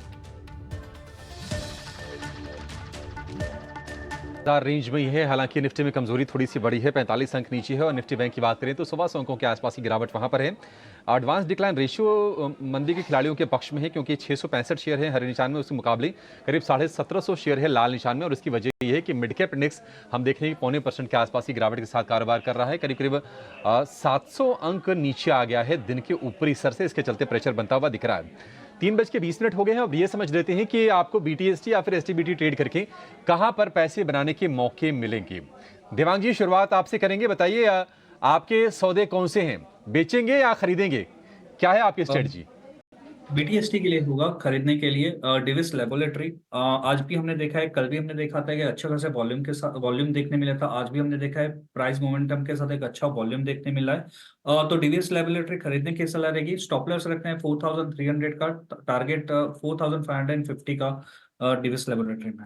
रेंज में ही है, हालांकि निफ्टी में कमजोरी थोड़ी सी बड़ी है, 45 अंक नीचे है। और निफ्टी बैंक की बात करें तो 125 अंकों के आसपास की गिरावट वहां पर है। एडवांस डिक्लाइन रेशियो मंदी के खिलाड़ियों के पक्ष में है, क्योंकि 665 शेयर है हरे निशान में, उसके मुकाबले करीब 1750 शेयर है लाल निशान में। और इसकी वजह यह है कि मिड कैप इंडेक्स हम देख रहे हैं कि 0.25% के आसपास की गिरावट के साथ कारोबार कर रहा है, करीब करीब 700 अंक नीचे आ गया है दिन के ऊपरी स्तर से। इसके चलते प्रेशर बनता हुआ दिख रहा है। 3:20 हो गए हैं। अब ये समझ लेते हैं कि आपको बीटीएसटी या फिर एसटीबीटी ट्रेड करके कहां पर पैसे बनाने के मौके मिलेंगे। देवांग जी, शुरुआत आपसे करेंगे, बताइए आपके सौदे कौन से हैं, बेचेंगे या खरीदेंगे, क्या है आपकी स्ट्रेटजी? बीटीएसटी के लिए होगा खरीदने के लिए डिविस लेबोरेटरी। आज भी हमने देखा है, कल भी हमने देखा था कि अच्छे खासे वॉल्यूम के साथ वॉल्यूम देखने मिला था। आज भी हमने देखा है प्राइस मोमेंटम के साथ एक अच्छा वॉल्यूम देखने मिला है। तो डिविस लेबोरेटरी खरीदने की सलाह रहेगी। स्टॉप लॉस रखते हैं 4300 का, टारगेट 4550 का डिविस लेबोरेटरी में।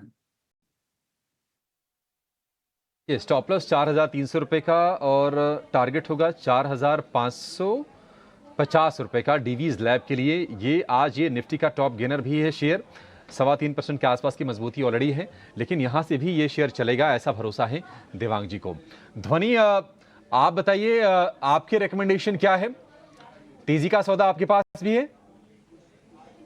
ये स्टॉप लॉस 4300 रुपए का और टारगेट होगा 4550 रुपए का डीवीज लैब के लिए। ये आज ये निफ्टी का टॉप गेनर भी है शेयर, 3.25% के आसपास की मजबूती ऑलरेडी है, लेकिन यहां से भी ये शेयर चलेगा ऐसा भरोसा है देवांग जी को। ध्वनि, आप बताइए आपके रिकमेंडेशन क्या है? तेजी का सौदा आपके पास भी है?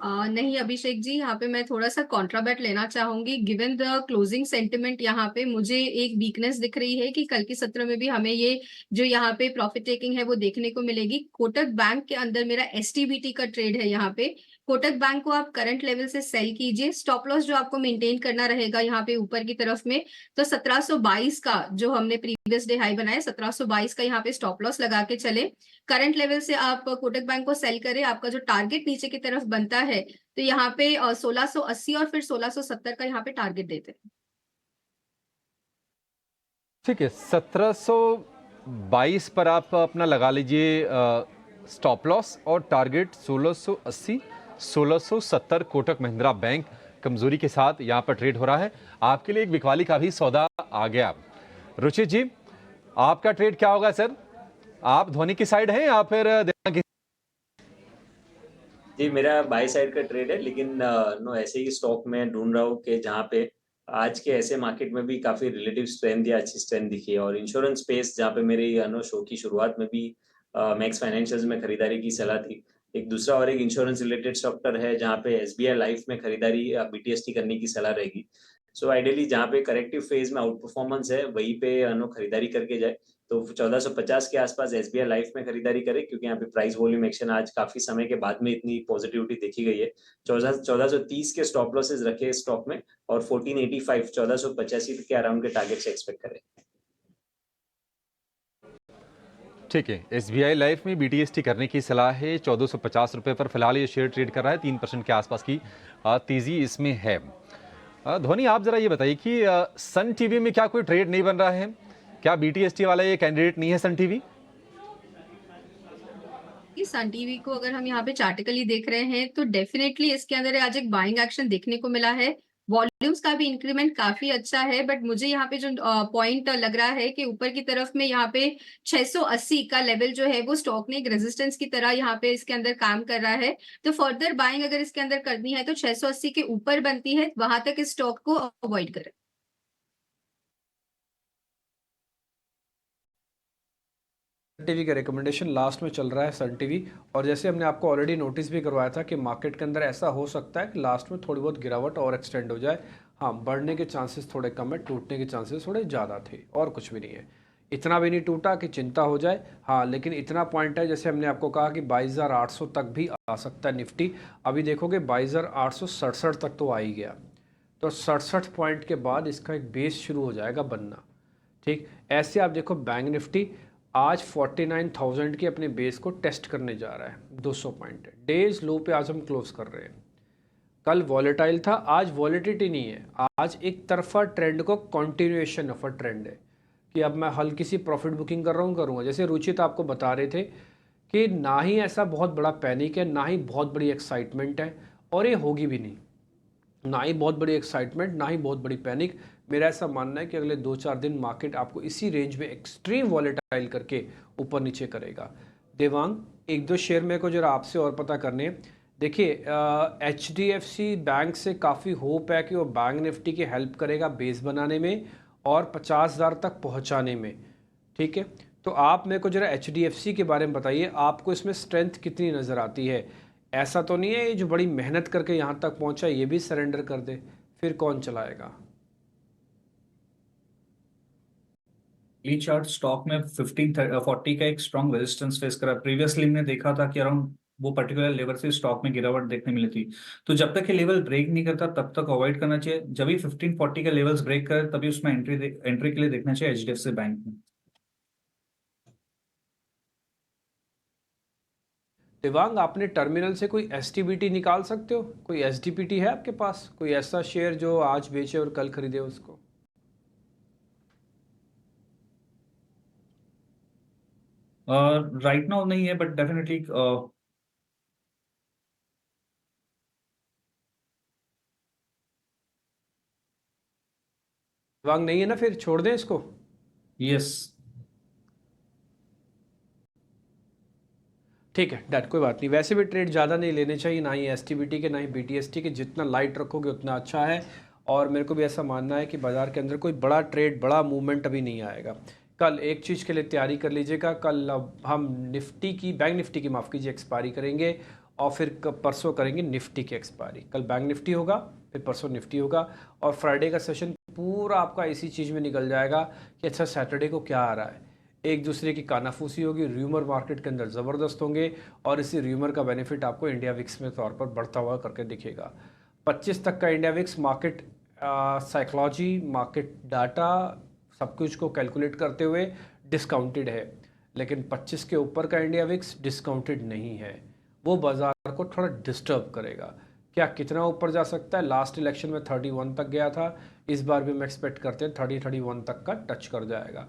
नहीं अभिषेक जी, यहाँ पे मैं थोड़ा सा कॉन्ट्राबैट लेना चाहूंगी। गिवन द क्लोजिंग सेंटिमेंट, यहाँ पे मुझे एक वीकनेस दिख रही है कि कल के सत्र में भी हमें ये जो यहाँ पे प्रॉफिट टेकिंग है वो देखने को मिलेगी। कोटक बैंक के अंदर मेरा एसटीबीटी का ट्रेड है। यहाँ पे कोटक बैंक को आप करंट लेवल से सेल कीजिए। स्टॉप लॉस जो आपको मेंटेन करना रहेगा यहाँ पे ऊपर की तरफ में, तो 1722 का जो हमने प्रीवियस डे हाई बनाया, 1722 का यहाँ पे स्टॉप लॉस लगा के चले। करंट लेवल से आप कोटक बैंक को सेल करें। आपका जो टारगेट नीचे की तरफ बनता है तो यहाँ पे 1680 और फिर 1670 का यहाँ पे टारगेट देते हैं। ठीक है, 1722 पर आप अपना लगा लीजिए स्टॉप लॉस, और टारगेट 1680 1670 कोटक महिंद्रा बैंक कमजोरी के साथ यहां पर ट्रेड हो रहा है। आपके लिए एक बिकवाली का भी सौदा आ गया। रुचित जी, आपका ट्रेड क्या होगा सर? आप ध्वनि की साइड हैं या फिर देवांग की? जी, मेरा बाय साइड का ट्रेड है, लेकिन नो ऐसे ही स्टॉक में ढूंढ रहा हूँ कि जहाँ पे आज के ऐसे मार्केट में भी काफी रिलेटिव स्ट्रेंथ या अच्छी स्ट्रेंथ दिखी है। और इंश्योरेंस स्पेस जहाँ पे मेरी शो की शुरुआत में भी मैक्स फाइनेंशियल्स में खरीदारी की सलाह थी। एक दूसरा और एक इंश्योरेंस रिलेटेड सेक्टर है जहाँ पे एसबीआई लाइफ में खरीदारी या बीटीएसटी करने की सलाह रहेगी। सो आइडियली जहाँ पे करेक्टिव फेज में आउट परफॉर्मेंस है वहीं पे खरीदारी करके जाए। तो 1450 के आसपास एसबीआई लाइफ में खरीदारी करे, क्योंकि यहाँ पे प्राइस वॉल्यूम एक्शन आज काफी समय के बाद में इतनी पॉजिटिविटी देखी गई है। 1430 के स्टॉप लॉसेस रखे स्टॉक में, और 1485 1485 के अराउंड के टारगेट से एक्सपेक्ट करें। ठीक है, एसबीआई लाइफ में बीटीएसटी करने की सलाह है। 1450 रुपए पर फिलहाल ये शेयर ट्रेड कर रहा है, 3% के आसपास की तेजी इसमें है। ध्वनि, आप जरा ये बताइए कि सन टीवी में क्या कोई ट्रेड नहीं बन रहा है? क्या बीटीएसटी वाला ये कैंडिडेट नहीं है सन टीवी? कि सन टीवी को अगर हम यहाँ पे चार्टिकली देख रहे हैं तो डेफिनेटली इसके अंदर आज एक बाइंग एक्शन देखने को मिला है। वॉल्यूम्स का भी इंक्रीमेंट काफी अच्छा है, बट मुझे यहाँ पे जो पॉइंट लग रहा है कि ऊपर की तरफ में यहाँ पे 680 का लेवल जो है वो स्टॉक ने एक रेजिस्टेंस की तरह यहाँ पे इसके अंदर काम कर रहा है। तो फर्दर बाइंग अगर इसके अंदर करनी है तो 680 के ऊपर बनती है, वहां तक इस स्टॉक को अवॉइड करें। टीवी का रिकमेंडेशन लास्ट में चल रहा है सन टीवी, और जैसे हमने आपको ऑलरेडी नोटिस भी करवाया था कि मार्केट के अंदर ऐसा हो सकता है कि लास्ट में थोड़ी बहुत गिरावट और एक्सटेंड हो जाए। हाँ, बढ़ने के चांसेस थोड़े कम है, टूटने के चांसेस थोड़े ज़्यादा थे, और कुछ भी नहीं है। इतना भी नहीं टूटा कि चिंता हो जाए। हाँ, लेकिन इतना पॉइंट है, जैसे हमने आपको कहा कि 22,800 तक भी आ सकता है निफ्टी। अभी देखोगे 22,867 तक तो आ ही गया, तो 67 पॉइंट के बाद इसका एक बेस शुरू हो जाएगा बनना। ठीक, ऐसे आप देखो बैंक निफ्टी आज 49,000 की अपने बेस को टेस्ट करने जा रहा है, 200 पॉइंट है। डेज लो पे आज हम क्लोज कर रहे हैं। कल वॉलेटाइल था, आज वॉलेटिलिटी नहीं है, आज एक तरफा ट्रेंड को कंटिन्यूएशन ऑफ अ ट्रेंड है कि अब मैं हल्की सी प्रॉफिट बुकिंग कर रहा हूँ, करूँगा। जैसे रुचित आपको बता रहे थे कि ना ही ऐसा बहुत बड़ा पैनिक है, ना ही बहुत बड़ी एक्साइटमेंट है, और ये होगी भी नहीं। ना ही बहुत बड़ी एक्साइटमेंट, ना ही बहुत बड़ी पैनिक। मेरा ऐसा मानना है कि अगले 2-4 दिन मार्केट आपको इसी रेंज में एक्सट्रीम वॉलेटाइल करके ऊपर नीचे करेगा। देवांग, 1-2 शेयर मेरे को जरा आपसे और पता करने। देखिए, HDFC बैंक से काफ़ी होप है कि वो बैंक निफ्टी की हेल्प करेगा बेस बनाने में और 50,000 तक पहुंचाने में। ठीक है, तो आप मेरे को जरा HDFC के बारे में बताइए, आपको इसमें स्ट्रेंथ कितनी नज़र आती है? ऐसा तो नहीं है ये जो बड़ी मेहनत करके यहाँ तक पहुँचा ये भी सरेंडर कर दे, फिर कौन चलाएगा? चार्ट स्टॉक में 1540 का एक स्ट्रॉन्ग रेजिस्टेंस फेस करा। प्रीवियसली हमने देखा था कि अराउंड वो पर्टिकुलर लेवल से स्टॉक में गिरावट देखने मिली थी। तो जब तक ये लेवल ब्रेक नहीं करता तब तक अवॉइड करना चाहिए। जब भी 1540 के लेवल्स ब्रेक करे तभी उसमें एंट्री के लिए देखना चाहिए HDFC बैंक में। दिवांग, आपने टर्मिनल से कोई STBT निकाल सकते हो? कोई SDPT है आपके पास? कोई ऐसा शेयर जो आज बेचे और कल खरीदे उसको? राइट नाउ नहीं है, बट डेफिनेटली दिवांग नहीं है ना, फिर छोड़ दें इसको। यस। ठीक है, डन, कोई बात नहीं। वैसे भी ट्रेड ज़्यादा नहीं लेने चाहिए, ना ही STBT के ना ही BTST के। जितना लाइट रखोगे उतना अच्छा है। और मेरे को भी ऐसा मानना है कि बाज़ार के अंदर कोई बड़ा ट्रेड, बड़ा मूवमेंट अभी नहीं आएगा। कल एक चीज़ के लिए तैयारी कर लीजिएगा, कल हम निफ्टी की, बैंक निफ्टी की माफ़ कीजिए, एक्सपायरी करेंगे, और फिर परसों करेंगे निफ्टी की एक्सपायरी। कल बैंक निफ्टी होगा, फिर परसों निफ्टी होगा, और फ्राइडे का सेशन पूरा आपका इसी चीज़ में निकल जाएगा कि अच्छा सैटरडे को क्या आ रहा है। एक दूसरे की कानाफूसी होगी, र्यूमर मार्केट के अंदर ज़बरदस्त होंगे, और इसी र्यूमर का बेनिफिट आपको इंडिया विक्स में तौर पर बढ़ता हुआ करके दिखेगा। 25 तक का India VIX market psychology, market data, सब कुछ को कैलकुलेट करते हुए डिस्काउंटेड है, लेकिन 25 के ऊपर का इंडिया विक्स डिस्काउंटेड नहीं है। वो बाज़ार को थोड़ा डिस्टर्ब करेगा। क्या कितना ऊपर जा सकता है? लास्ट इलेक्शन में 31 तक गया था, इस बार भी हम एक्सपेक्ट करते हैं 30-31 तक का टच कर जाएगा।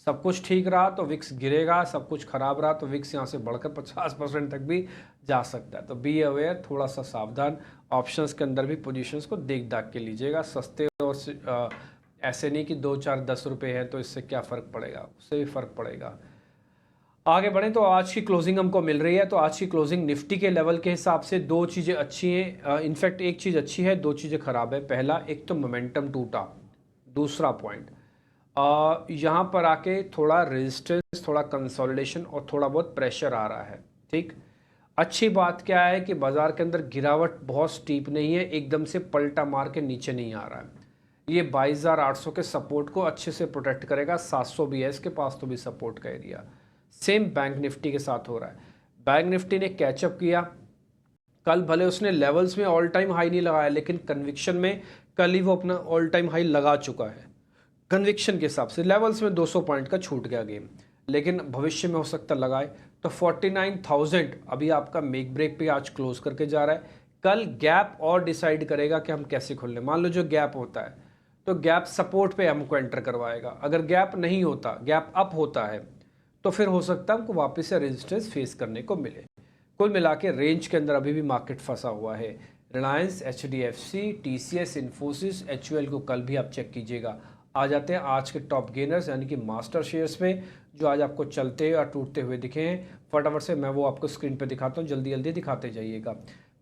सब कुछ ठीक रहा तो विक्स गिरेगा, सब कुछ खराब रहा तो विक्स यहाँ से बढ़कर 50% तक भी जा सकता है। तो बी अवेयर, थोड़ा सा सावधान। ऑप्शंस के अंदर भी पोजीशंस को देख दाख के लीजिएगा। सस्ते और ऐसे नहीं कि 2-4-10 रुपये है तो इससे क्या फ़र्क पड़ेगा, उससे भी फ़र्क पड़ेगा। आगे बढ़ें तो आज की क्लोजिंग हमको मिल रही है, तो आज की क्लोजिंग निफ्टी के लेवल के हिसाब से 2 चीज़ें अच्छी हैं। इनफैक्ट एक चीज़ अच्छी है, 2 चीज़ें ख़राब है। पहला, एक तो मोमेंटम टूटा। दूसरा पॉइंट, यहाँ पर आके थोड़ा रेजिस्टेंस, थोड़ा कंसोलिडेशन और थोड़ा बहुत प्रेशर आ रहा है। ठीक, अच्छी बात क्या है कि बाज़ार के अंदर गिरावट बहुत स्टीप नहीं है, एकदम से पलटा मार के नीचे नहीं आ रहा है। ये 22,800 के सपोर्ट को अच्छे से प्रोटेक्ट करेगा। 700 भी है इसके पास, तो भी सपोर्ट का एरिया। सेम बैंक निफ्टी के साथ हो रहा है। बैंक निफ्टी ने कैचअप किया। कल भले उसने लेवल्स में ऑल टाइम हाई नहीं लगाया, लेकिन कन्विक्शन में कल ही वो अपना ऑल टाइम हाई लगा चुका है। कन्विक्शन के हिसाब से लेवल्स में 200 पॉइंट का छूट गया गेम, लेकिन भविष्य में हो सकता लगाए। तो 49,000 अभी आपका मेक ब्रेक पे आज क्लोज करके जा रहा है। कल गैप और डिसाइड करेगा कि हम कैसे खोलने। मान लो जो गैप होता है तो गैप सपोर्ट पे हमको एंटर करवाएगा। अगर गैप नहीं होता, गैप अप होता है, तो फिर हो सकता है हमको वापस से रेजिस्टेंस फेस करने को मिले। कुल मिला के रेंज के अंदर अभी भी मार्केट फंसा हुआ है। Reliance, HDFC, TCS, Infosys, HUL को कल भी आप चेक कीजिएगा। आ जाते हैं आज के टॉप गेनर्स यानी कि मास्टर शेयर्स में, जो आज आपको चलते और टूटते हुए दिखे हैं। फटाफट से मैं वो आपको स्क्रीन पे दिखाता हूँ, जल्दी जल्दी दिखाते जाइएगा।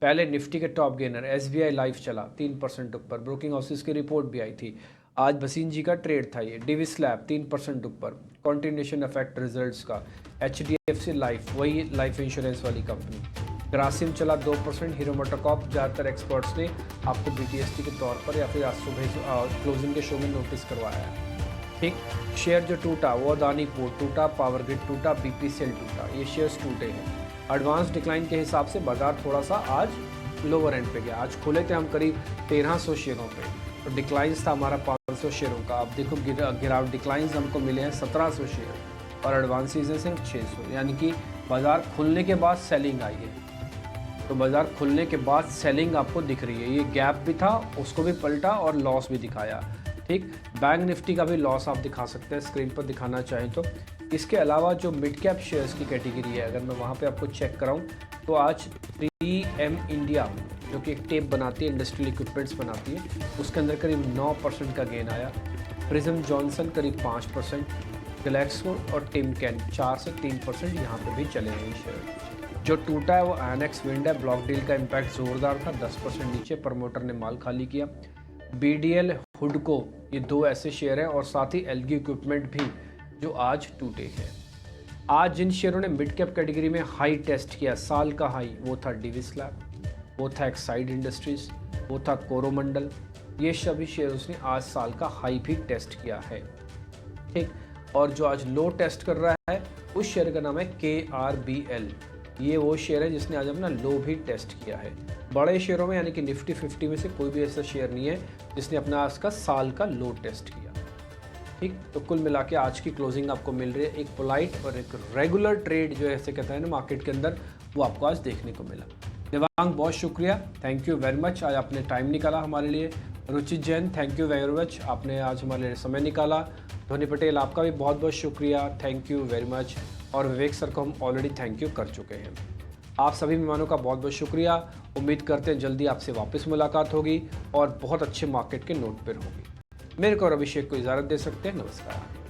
पहले निफ्टी के टॉप गेनर SBI लाइफ चला 3% ऊपर, ब्रोकिंग हाउसेस की रिपोर्ट भी आई थी। आज भसीन जी का ट्रेड था ये। डिविस लैब 3% ऊपर, कॉन्टिन्यूशन इफेक्ट रिजल्ट्स का। HDFC लाइफ, वही लाइफ इंश्योरेंस वाली कंपनी। ग्रासिम चला 2%। हीरो मोटोकॉर्प, ज़्यादातर एक्सपर्ट्स ने आपको BTST के तौर पर या फिर आज सुबह क्लोजिंग के शो में नोटिस करवाया है। ठीक, शेयर जो टूटा वो अदानी पोर्ट टूटा, पावर ग्रिड टूटा, BPCL टूटा, ये शेयर्स टूटे हैं। एडवांस डिक्लाइन के हिसाब से बाजार थोड़ा सा आज लोअर एंड पे गया। आज खुले थे हम करीब 1300 शेयरों पे, तो डिक्लाइंस था हमारा 500 शेयरों का। अब देखो गिरावट डिक्लाइंस हमको मिले हैं 1700 शेयर और एडवांसेज हैं सिर्फ 600, यानी कि बाजार खुलने के बाद सेलिंग आई है। तो बाजार खुलने के बाद सेलिंग आपको दिख रही है। ये गैप भी था, उसको भी पलटा और लॉस भी दिखाया। ठीक, बैंक निफ्टी का भी लॉस आप दिखा सकते हैं स्क्रीन पर दिखाना चाहें तो। इसके अलावा जो मिड कैप शेयर्स की कैटेगरी है, अगर मैं वहाँ पे आपको चेक कराऊँ तो आज 3M इंडिया जो कि एक टेप बनाती है, इंडस्ट्रियल इक्विपमेंट्स बनाती है, उसके अंदर करीब 9% का गेन आया। प्रिज्म जॉनसन करीब 5%, गैलेक्सो और टिमकेन 4 से 3% यहाँ पे भी चले हैं शेयर। जो टूटा है वो आयनेक्स विंड है, ब्लॉक डील का इम्पैक्ट ज़ोरदार था, 10% नीचे, प्रमोटर ने माल खाली किया। BDL, हुडको, ये 2 ऐसे शेयर हैं और साथ ही एलगी इक्विपमेंट भी जो आज टूटे हैं। आज जिन शेयरों ने मिड कैप कैटेगरी में हाई टेस्ट किया, साल का हाई, वो था डिविस लैब, वो था एक्साइड इंडस्ट्रीज, वो था कोरोमंडल। ये सभी शेयर्स ने आज साल का हाई भी टेस्ट किया है। ठीक, और जो आज लो टेस्ट कर रहा है उस शेयर का नाम है KRBL। ये वो शेयर है जिसने आज अपना लो भी टेस्ट किया है। बड़े शेयरों में यानी कि निफ्टी 50 में से कोई भी ऐसा शेयर नहीं है जिसने अपना आज का साल का लो टेस्ट किया। ठीक, तो कुल मिला के आज की क्लोजिंग आपको मिल रही है एक पोलाइट और एक रेगुलर ट्रेड जो ऐसे कहते हैं ना मार्केट के अंदर, वो आपको आज देखने को मिला। देवांग, बहुत शुक्रिया, थैंक यू वेरी मच, आज आपने टाइम निकाला हमारे लिए। Ruchit Jain, thank you very much, आपने आज हमारे लिए समय निकाला। धोनी पटेल, आपका भी बहुत बहुत शुक्रिया, थैंक यू वेरी मच। और विवेक सर को हम ऑलरेडी थैंक यू कर चुके हैं। आप सभी मेहमानों का बहुत बहुत शुक्रिया। उम्मीद करते हैं जल्दी आपसे वापस मुलाकात होगी और बहुत अच्छे मार्केट के नोट पर होगी। मेरे को और अभिषेक को इजाज़त दे सकते हैं। नमस्कार।